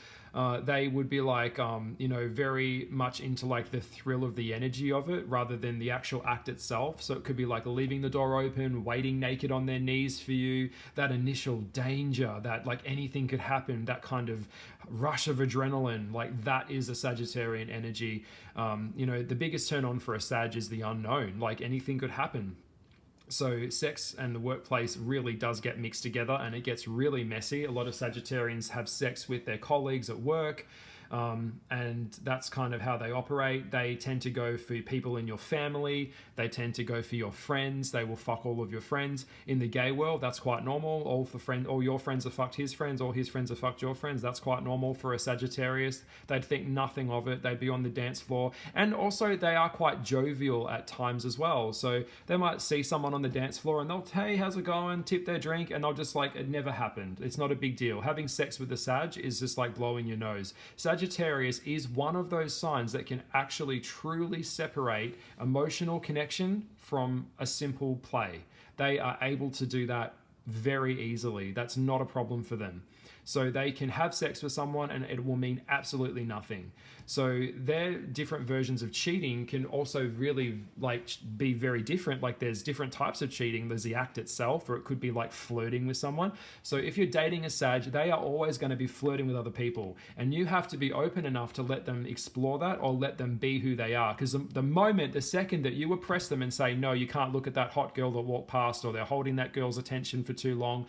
They would be like, very much into like the thrill of the energy of it rather than the actual act itself. So it could be like leaving the door open, waiting naked on their knees for you, that initial danger, that like anything could happen, that kind of rush of adrenaline, like that is a Sagittarian energy. The biggest turn on for a Sag is the unknown, like anything could happen. So sex and the workplace really does get mixed together, and it gets really messy. A lot of Sagittarians have sex with their colleagues at work, and that's kind of how they operate. They tend to go for people in your family. They tend to go for your friends. They will fuck all of your friends. In the gay world, that's quite normal. All your friends have fucked his friends. All his friends have fucked your friends. That's quite normal for a Sagittarius. They'd think nothing of it. They'd be on the dance floor. And also they are quite jovial at times as well. So they might see someone on the dance floor and they'll, hey, how's it going? Tip their drink. And they'll just like, it never happened. It's not a big deal. Having sex with a Sag is just like blowing your nose. Sagittarius is one of those signs that can actually truly separate emotional connection from a simple play. They are able to do that very easily. That's not a problem for them. So they can have sex with someone and it will mean absolutely nothing. So their different versions of cheating can also really like be very different. Like there's different types of cheating. There's the act itself, or it could be like flirting with someone. So if you're dating a Sag, they are always going to be flirting with other people, and you have to be open enough to let them explore that or let them be who they are. Because the second that you oppress them and say, no, you can't look at that hot girl that walked past, or they're holding that girl's attention for too long,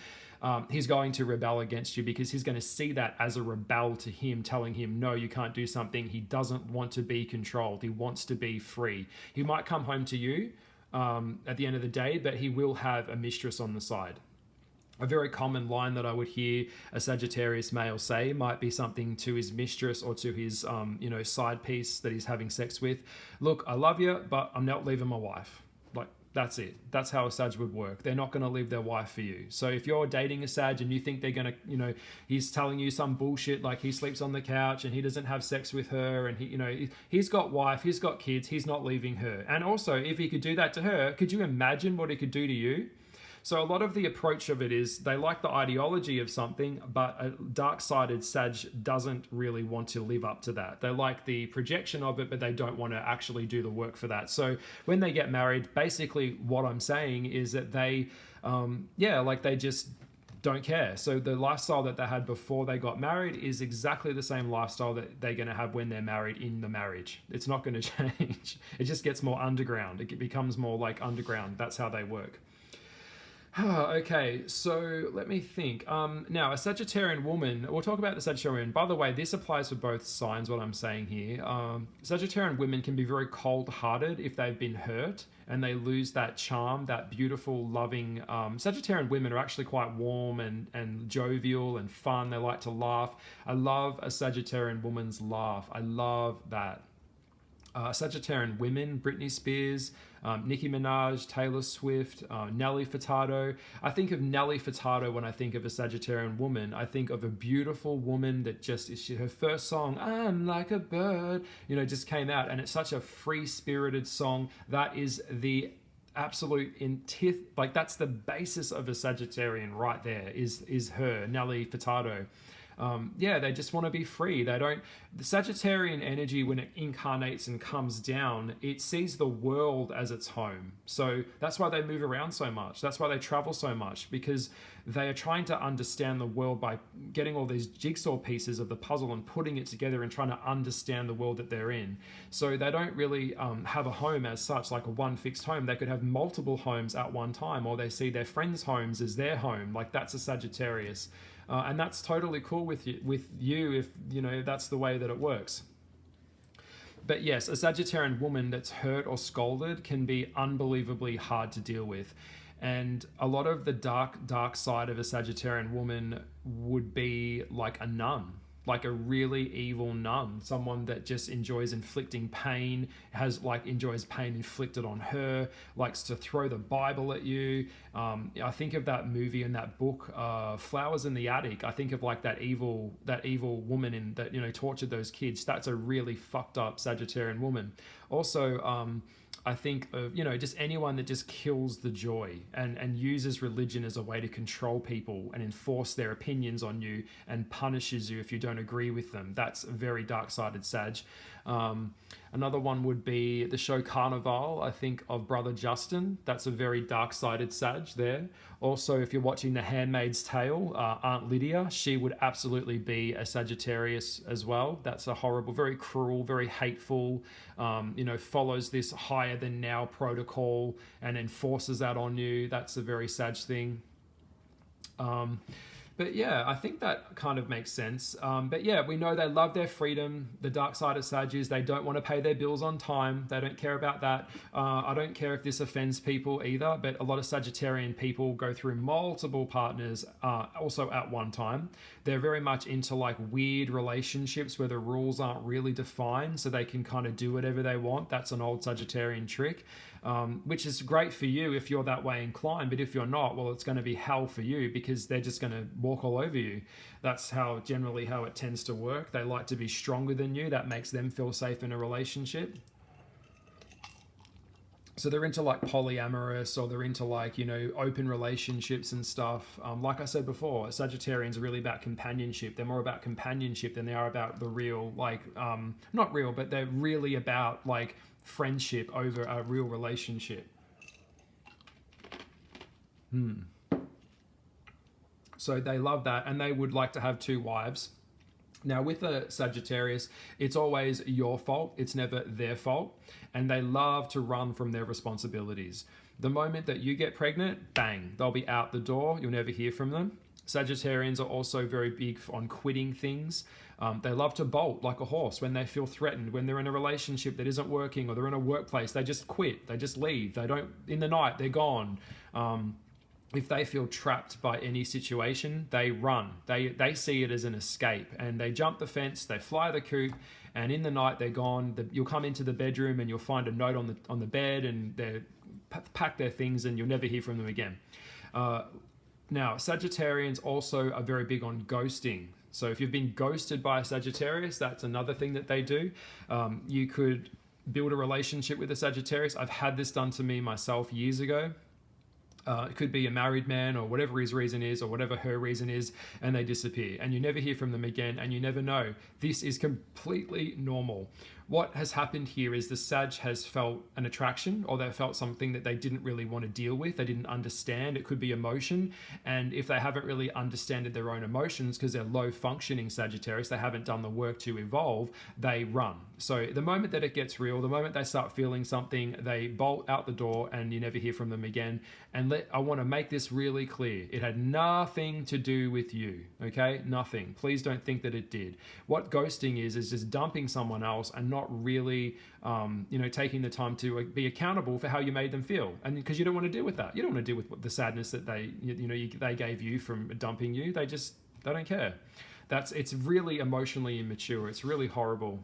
he's going to rebel against you, because he's going to see that as a rebel to him, telling him, no, you can't do something. He doesn't want to be controlled. He wants to be free. He might come home to you at the end of the day, but he will have a mistress on the side. A very common line that I would hear a Sagittarius male say might be something to his mistress or to his, side piece that he's having sex with. Look, I love you, but I'm not leaving my wife. Like, that's it. That's how a Sag would work. They're not going to leave their wife for you. So if you're dating a Sag and you think they're going to, he's telling you some bullshit, like he sleeps on the couch and he doesn't have sex with her, and he's got wife, he's got kids, he's not leaving her. And also, if he could do that to her, could you imagine what he could do to you? So a lot of the approach of it is they like the ideology of something, but a dark-sided Sag doesn't really want to live up to that. They like the projection of it, but they don't want to actually do the work for that. So when they get married, basically what I'm saying is that they, they just don't care. So the lifestyle that they had before they got married is exactly the same lifestyle that they're going to have when they're married in the marriage. It's not going to change. It just gets more underground. It becomes more like underground. That's how they work. Okay, so let me think. Now, a Sagittarian woman, we'll talk about the Sagittarian woman. By the way, this applies for both signs, what I'm saying here. Sagittarian women can be very cold-hearted if they've been hurt and they lose that charm, that beautiful, loving... Sagittarian women are actually quite warm and jovial and fun. They like to laugh. I love a Sagittarian woman's laugh. I love that. Sagittarian women, Britney Spears, Nicki Minaj, Taylor Swift, Nelly Furtado. I think of Nelly Furtado when I think of a Sagittarian woman. I think of a beautiful woman that just, her first song, I'm Like a Bird, just came out. And it's such a free-spirited song. That is the absolute that's the basis of a Sagittarian right there, is her, Nelly Furtado. They just want to be free. The Sagittarian energy, when it incarnates and comes down, it sees the world as its home. So that's why they move around so much. That's why they travel so much, because they are trying to understand the world by getting all these jigsaw pieces of the puzzle and putting it together and trying to understand the world that they're in. So they don't really have a home as such, like a one fixed home. They could have multiple homes at one time, or they see their friends' homes as their home. Like, that's a Sagittarius. And that's totally cool with you if, that's the way that it works. But yes, a Sagittarian woman that's hurt or scolded can be unbelievably hard to deal with. And a lot of the dark side of a Sagittarian woman would be like a nun, like a really evil nun, someone that just enjoys inflicting pain, enjoys pain inflicted on her, likes to throw the Bible at you. I think of that movie and that book, Flowers in the Attic. I think of like that evil woman that tortured those kids. That's a really fucked up Sagittarian woman. Also, I think of, just anyone that just kills the joy and uses religion as a way to control people and enforce their opinions on you and punishes you if you don't agree with them. That's a very dark-sided Sag. Another one would be the show Carnival. I think of Brother Justin. That's a very dark-sided Sag there. Also, if you're watching The Handmaid's Tale, Aunt Lydia, she would absolutely be a Sagittarius as well. That's a horrible, very cruel, very hateful, follows this higher-than-now protocol and enforces that on you. That's a very Sag thing. But yeah, I think that kind of makes sense. But yeah, we know they love their freedom. The dark side of Sag is they don't want to pay their bills on time. They don't care about that. I don't care if this offends people either, but a lot of Sagittarian people go through multiple partners also at one time. They're very much into like weird relationships where the rules aren't really defined, so they can kind of do whatever they want. That's an old Sagittarian trick. Which is great for you if you're that way inclined, but if you're not, well, it's going to be hell for you because they're just going to walk all over you. That's generally how it tends to work. They like to be stronger than you. That makes them feel safe in a relationship. So they're into like polyamorous, or they're into like, open relationships and stuff. Like I said before, Sagittarians are really about companionship. They're more about companionship than they are about the real, not real, but they're really about like friendship over a real relationship. So they love that, and they would like to have 2 wives. Now with a Sagittarius, it's always your fault. It's never their fault. And they love to run from their responsibilities. The moment that you get pregnant, bang, they'll be out the door. You'll never hear from them. Sagittarians are also very big on quitting things. They love to bolt like a horse when they feel threatened, when they're in a relationship that isn't working, or they're in a workplace, they just quit, they just leave. They don't, in the night, they're gone. If they feel trapped by any situation, they run. They see it as an escape, and they jump the fence, they fly the coop, and in the night they're gone. You'll come into the bedroom and you'll find a note on the bed, and they pack their things, and you'll never hear from them again. Now, Sagittarians also are very big on ghosting. So if you've been ghosted by a Sagittarius, that's another thing that they do. You could build a relationship with a Sagittarius. I've had this done to me myself years ago. It could be a married man, or whatever his reason is, or whatever her reason is, and they disappear. And you never hear from them again, and you never know. This is completely normal. what has happened here is the Sag has felt an attraction, or they felt something that they didn't really want to deal with. They didn't understand. It could be emotion. And if they haven't really understood their own emotions, because they're low functioning Sagittarius, they haven't done the work to evolve, they run. So the moment that it gets real, the moment they start feeling something, they bolt out the door and you never hear from them again. And I want to make this really clear. It had nothing to do with you, okay? Nothing. Please don't think that it did. What ghosting is just dumping someone else and not really, taking the time to be accountable for how you made them feel. And because you don't want to deal with that. You don't want to deal with the sadness that they gave you from dumping you. They don't care. It's really emotionally immature. It's really horrible.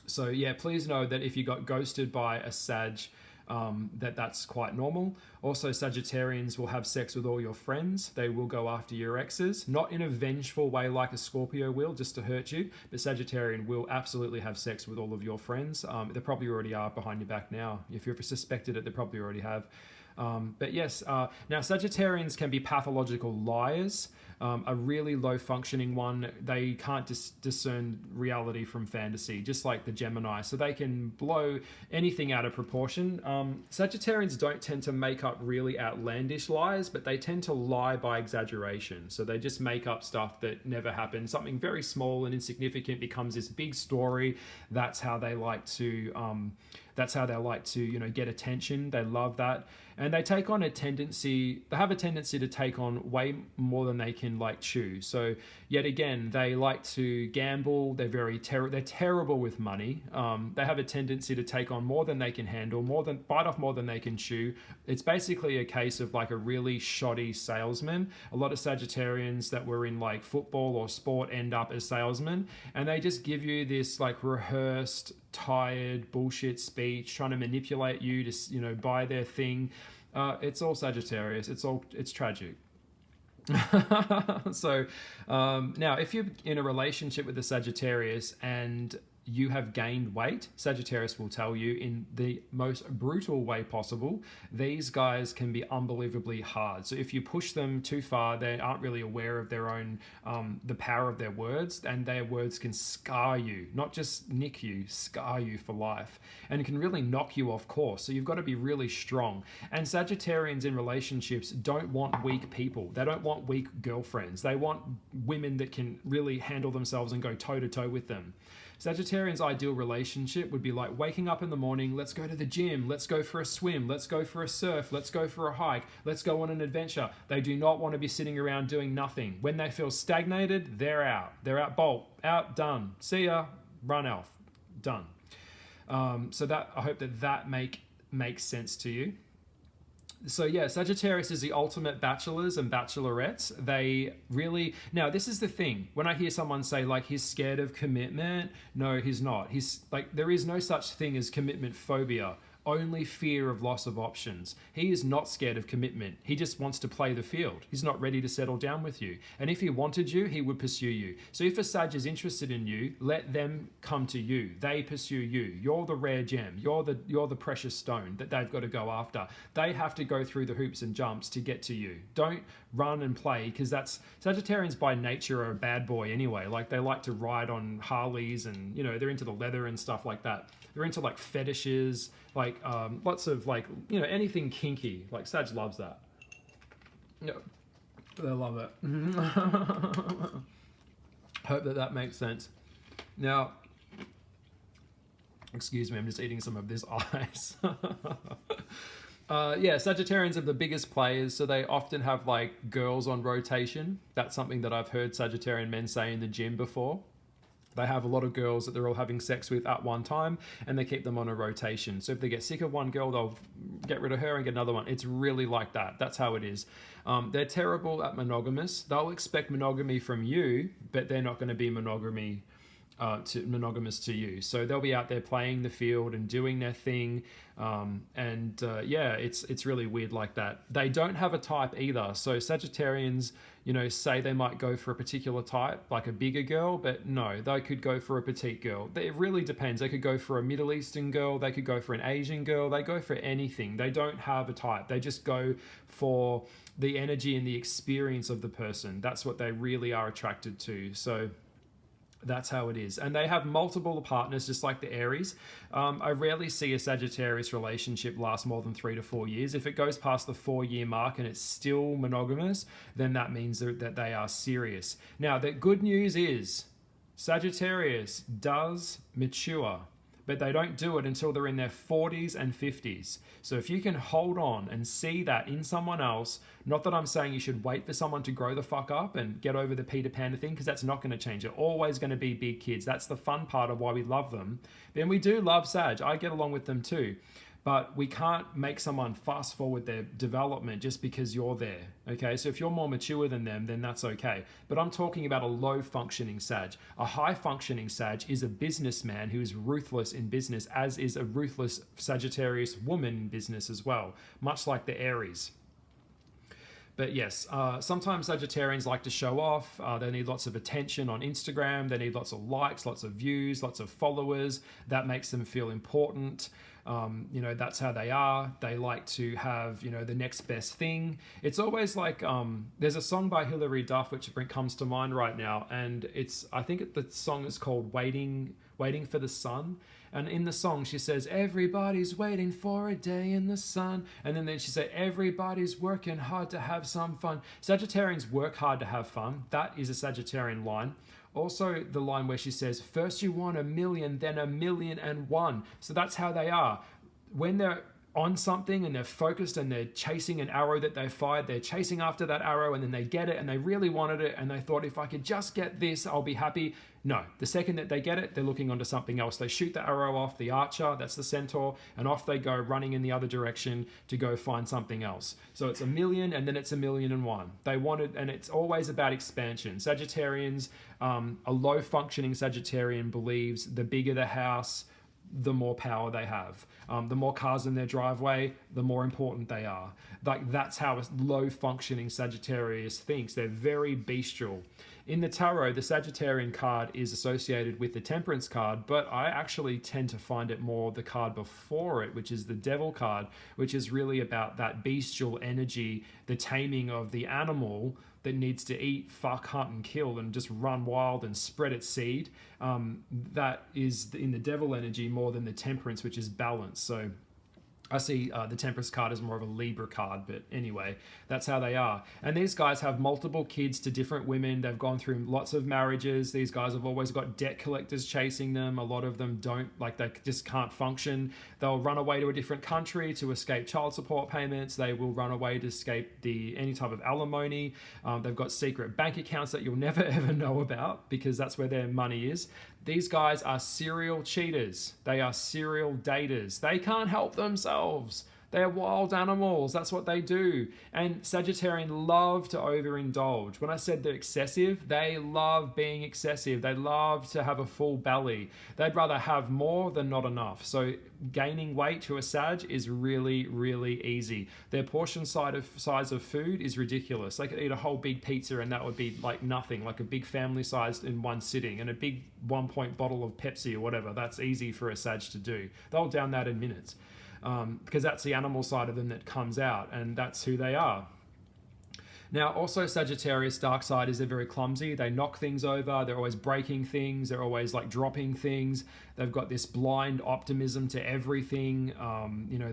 So yeah, please know that if you got ghosted by a Sag, that's quite normal. Also, Sagittarians will have sex with all your friends. They will go after your exes, not in a vengeful way like a Scorpio will, just to hurt you, but Sagittarian will absolutely have sex with all of your friends. They probably already are behind your back now. If you've suspected it, they probably already have. But yes, now Sagittarians can be pathological liars. A really low functioning one, they can't discern reality from fantasy, just like the Gemini. So they can blow anything out of proportion. Sagittarians don't tend to make up really outlandish lies, but they tend to lie by exaggeration. So they just make up stuff that never happened. Something very small and insignificant becomes this big story. That's how they like to get attention. They love that. And they have a tendency to take on way more than they can chew. So yet again, they like to gamble. They're terrible with money. They have a tendency to take on more than they can handle, bite off more than they can chew. It's basically a case of a really shoddy salesman. A lot of Sagittarians that were in football or sport end up as salesmen, and they just give you this rehearsed, tired bullshit speech trying to manipulate you to buy their thing. It's all Sagittarius. It's tragic. So now if you're in a relationship with a Sagittarius and you have gained weight, Sagittarius will tell you in the most brutal way possible, these guys can be unbelievably hard. So if you push them too far, they aren't really aware of their own, the power of their words, and their words can scar you, not just nick you, scar you for life. And it can really knock you off course. So you've got to be really strong. And Sagittarians in relationships don't want weak people. They don't want weak girlfriends. They want women that can really handle themselves and go toe to toe with them. Sagittarian's ideal relationship would be like waking up in the morning, let's go to the gym, let's go for a swim, let's go for a surf, let's go for a hike, let's go on an adventure. They do not want to be sitting around doing nothing. When they feel stagnated, they're out. They're out, bolt, out, done. See ya, run elf, done. So I hope that makes sense to you. So yeah, Sagittarius is the ultimate bachelors and bachelorettes. Now this is the thing. When I hear someone say he's scared of commitment, no, he's not. He's there is no such thing as commitment phobia. Only fear of loss of options. He is not scared of commitment. He just wants to play the field. He's not ready to settle down with you. And if he wanted you, he would pursue you. So if a Sag is interested in you, let them come to you. They pursue you. You're the rare gem. You're the precious stone that they've got to go after. They have to go through the hoops and jumps to get to you. Don't run and play, because Sagittarians by nature are a bad boy anyway. They like to ride on Harleys and they're into the leather and stuff like that. They're into fetishes, lots of anything kinky. Sag loves that. Yeah, they love it. Hope that makes sense. Now, excuse me, I'm just eating some of this ice. Sagittarians are the biggest players, so they often have girls on rotation. That's something that I've heard Sagittarian men say in the gym before. They have a lot of girls that they're all having sex with at one time, and they keep them on a rotation. So if they get sick of one girl, they'll get rid of her and get another one. It's really like that. That's how it is. They're terrible at monogamous. They'll expect monogamy from you, but they're not going to be monogamous to you. So they'll be out there playing the field and doing their thing. It's really weird like that. They don't have a type either. So Sagittarians, say they might go for a particular type, like a bigger girl, but no, they could go for a petite girl. It really depends. They could go for a Middle Eastern girl. They could go for an Asian girl. They go for anything. They don't have a type. They just go for the energy and the experience of the person. That's what they really are attracted to. So That's how it is. And they have multiple partners, just like the Aries. I rarely see a Sagittarius relationship last more than 3 to 4 years. If it goes past the 4-year mark and it's still monogamous, then that means that they are serious. Now, the good news is Sagittarius does mature, but they don't do it until they're in their 40s and 50s. So if you can hold on and see that in someone else, not that I'm saying you should wait for someone to grow the fuck up and get over the Peter Pan thing, because that's not going to change. They're always going to be big kids. That's the fun part of why we love them. Then we do love Sag. I get along with them too. But we can't make someone fast forward their development just because you're there. Okay, so if you're more mature than them, then that's okay. But I'm talking about a low functioning Sag. A high functioning Sag is a businessman who is ruthless in business, as is a ruthless Sagittarius woman in business as well, much like the Aries. But yes, sometimes Sagittarians like to show off. They need lots of attention on Instagram. They need lots of likes, lots of views, lots of followers. That makes them feel important. That's how they are. They like to have, the next best thing. It's always like, there's a song by Hilary Duff which comes to mind right now, and I think the song is called Waiting for the Sun. And in the song, she says, everybody's waiting for a day in the sun. And then she said, everybody's working hard to have some fun. Sagittarians work hard to have fun. That is a Sagittarian line. Also, the line where she says, first you want 1,000,000, then 1,000,001. So that's how they are. When they're on something and they're focused and they're chasing an arrow that they fired, they're chasing after that arrow, and then they get it and they really wanted it and they thought, if I could just get this, I'll be happy. No, the second that they get it, they're looking onto something else. They shoot the arrow off, the archer, that's the centaur, and off they go running in the other direction to go find something else. So it's 1,000,000 and then it's 1,000,001. They wanted, and it's always about expansion. Sagittarians, a low functioning Sagittarian believes the bigger the house, the more power they have. The more cars in their driveway, the more important they are. Like, that's how a low functioning Sagittarius thinks. They're very bestial. In the tarot, the Sagittarian card is associated with the Temperance card, but I actually tend to find it more the card before it, which is the Devil card, which is really about that bestial energy, the taming of the animal that needs to eat, fuck, hunt, and kill, and just run wild and spread its seed. That is in the Devil energy more than the Temperance, which is balance. So I see the Temperance card as more of a Libra card, but anyway, that's how they are. And these guys have multiple kids to different women. They've gone through lots of marriages. These guys have always got debt collectors chasing them. A lot of them don't, they just can't function. They'll run away to a different country to escape child support payments. They will run away to escape any type of alimony. They've got secret bank accounts that you'll never ever know about, because that's where their money is. These guys are serial cheaters. They are serial daters. They can't help themselves. They're wild animals. That's what they do. And Sagittarian love to overindulge. When I said they're excessive, they love being excessive. They love to have a full belly. They'd rather have more than not enough. So gaining weight to a Sag is really, really easy. Their portion size of food is ridiculous. They could eat a whole big pizza and that would be like nothing, like a big family size in one sitting, and a big 1-point bottle of Pepsi or whatever. That's easy for a Sag to do. They'll down that in minutes. Because that's the animal side of them that comes out, and that's who they are. Now, also Sagittarius dark side is they're very clumsy. They knock things over. They're always breaking things. They're always dropping things. They've got this blind optimism to everything.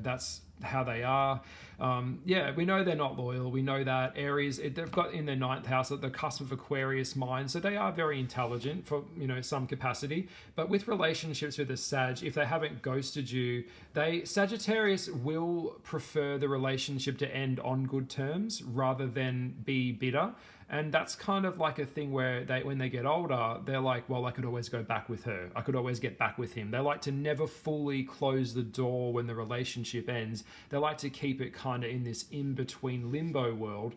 That's how they are. We know they're not loyal. We know that. Aries, they've got in their 9th house at the cusp of Aquarius mind, so they are very intelligent for some capacity. But with relationships with a Sag, if they haven't ghosted you, Sagittarius will prefer the relationship to end on good terms rather than be bitter. And that's kind of like a thing where when they get older, they're like, well, I could always go back with her. I could always get back with him. They like to never fully close the door when the relationship ends. They like to keep it kind of in this in-between limbo world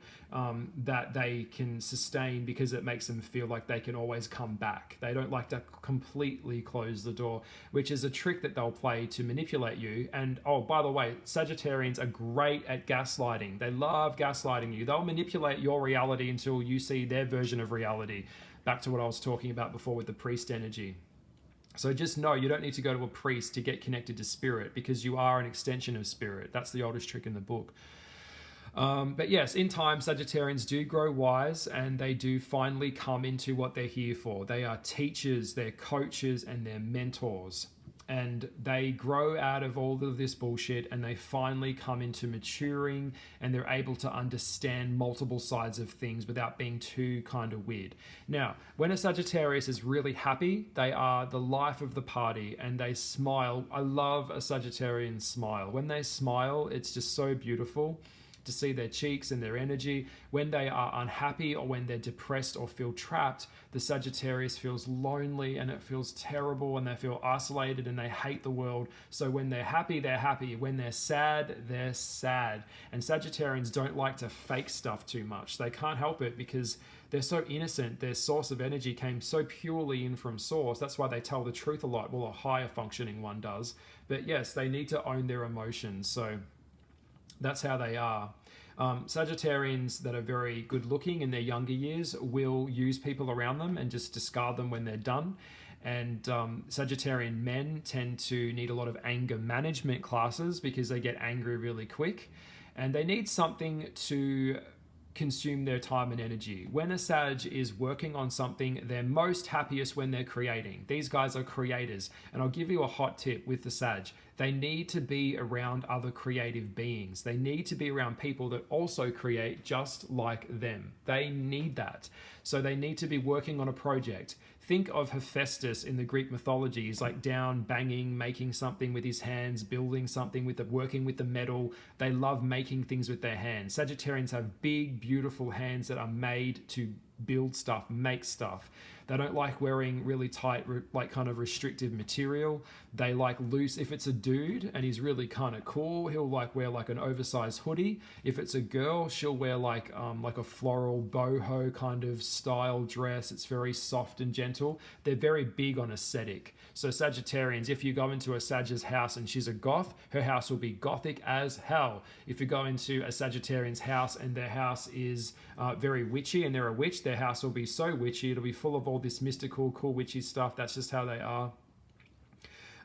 that they can sustain, because it makes them feel like they can always come back. They don't like to completely close the door, which is a trick that they'll play to manipulate you. And, oh, by the way, Sagittarians are great at gaslighting. They love gaslighting you. They'll manipulate your reality until you see their version of reality. Back to what I was talking about before with the priest energy. So just know you don't need to go to a priest to get connected to spirit, because you are an extension of spirit. That's the oldest trick in the book. But yes, in time, Sagittarians do grow wise and they do finally come into what they're here for. They are teachers, they're coaches, and they're mentors. And they grow out of all of this bullshit and they finally come into maturing and they're able to understand multiple sides of things without being too kind of weird. Now, when a Sagittarius is really happy, they are the life of the party and they smile. I love a Sagittarian smile. When they smile, it's just so beautiful to see their cheeks and their energy. When they are unhappy or when they're depressed or feel trapped, the Sagittarius feels lonely and it feels terrible and they feel isolated and they hate the world. So when they're happy, they're happy. When they're sad, they're sad. And Sagittarians don't like to fake stuff too much. They can't help it because they're so innocent. Their source of energy came so purely in from source. That's why they tell the truth a lot. Well, a higher functioning one does. But yes, they need to own their emotions. So that's how they are. Sagittarians that are very good looking in their younger years will use people around them and just discard them when they're done. And Sagittarian men tend to need a lot of anger management classes because they get angry really quick. And they need something to consume their time and energy. When a Sag is working on something, they're most happiest when they're creating. These guys are creators. And I'll give you a hot tip with the Sag. They need to be around other creative beings. They need to be around people that also create just like them. They need that. So they need to be working on a project. Think of Hephaestus in the Greek mythology. He's like down banging, making something with his hands, building something with working with the metal. They love making things with their hands. Sagittarians have big, beautiful hands that are made to build stuff, make stuff. They don't like wearing really tight, like kind of restrictive material. They like loose. If it's a dude and he's really kind of cool, he'll like wear like an oversized hoodie. If it's a girl, she'll wear like a floral boho kind of style dress. It's very soft and gentle. They're very big on aesthetic. So Sagittarians, if you go into a Sag's house and she's a goth, her house will be gothic as hell. If you go into a Sagittarian's house and their house is very witchy and they're a witch, their house will be so witchy, it'll be full of all this mystical, cool, witchy stuff. That's just how they are.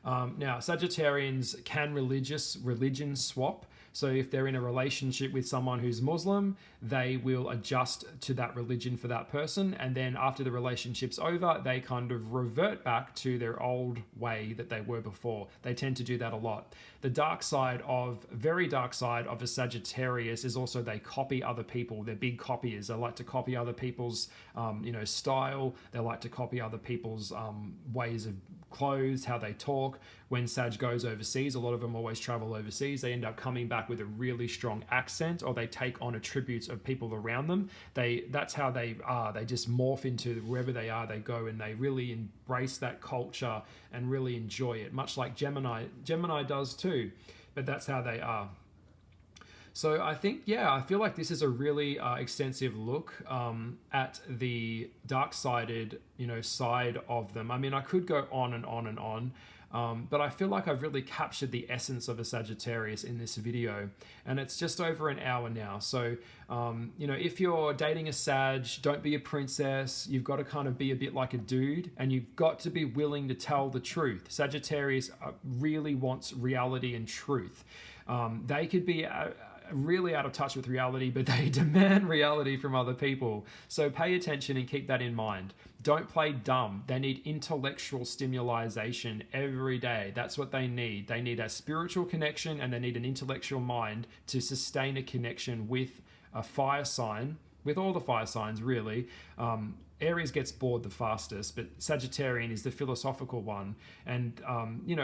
Now, Sagittarians can religion swap. So if they're in a relationship with someone who's Muslim, they will adjust to that religion for that person. And then after the relationship's over, they kind of revert back to their old way that they were before. They tend to do that a lot. The very dark side of a Sagittarius is also they copy other people. They're big copiers. They like to copy other people's, style. They like to copy other people's ways of clothes, how they talk. When Sag goes overseas, a lot of them always travel overseas. They end up coming back with a really strong accent, or they take on attributes of people around them. That's how they are. They just morph into wherever they are, they go, and they really embrace that culture and really enjoy it, much like Gemini does too. But that's how they are. So I feel like this is a really extensive look at the dark-sided, side of them. I mean, I could go on and on and on, but I feel like I've really captured the essence of a Sagittarius in this video, and it's just over an hour now. So, if you're dating a Sag, don't be a princess. You've got to kind of be a bit like a dude, and you've got to be willing to tell the truth. Sagittarius really wants reality and truth. They could be really out of touch with reality, but they demand reality from other people. So pay attention and keep that in mind. Don't play dumb. They need intellectual stimulation every day. That's what they need. They need a spiritual connection and they need an intellectual mind to sustain a connection with a fire sign, with all the fire signs really. Aries gets bored the fastest, but Sagittarian is the philosophical one. And,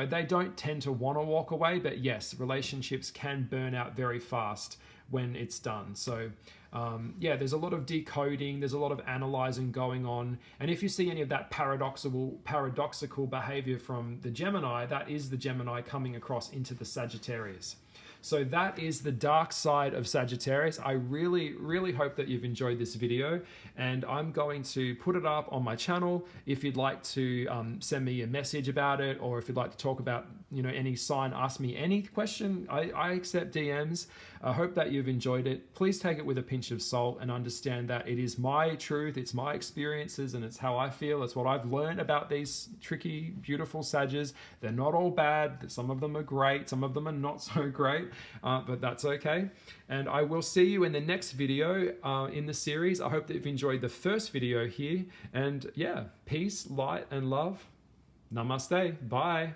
they don't tend to want to walk away, but yes, relationships can burn out very fast when it's done. So, there's a lot of decoding, there's a lot of analyzing going on. And if you see any of that paradoxical behavior from the Gemini, that is the Gemini coming across into the Sagittarius. So that is the dark side of Sagittarius. I really, really hope that you've enjoyed this video, and I'm going to put it up on my channel. If you'd like to send me a message about it, or if you'd like to talk about any sign, ask me any question. I accept DMs. I hope that you've enjoyed it. Please take it with a pinch of salt and understand that it is my truth, it's my experiences, and it's how I feel. It's what I've learned about these tricky, beautiful Sages. They're not all bad. Some of them are great. Some of them are not so great. but that's okay. And I will see you in the next video in the series. I hope that you've enjoyed the first video here. And yeah, peace, light, and love. Namaste. Bye.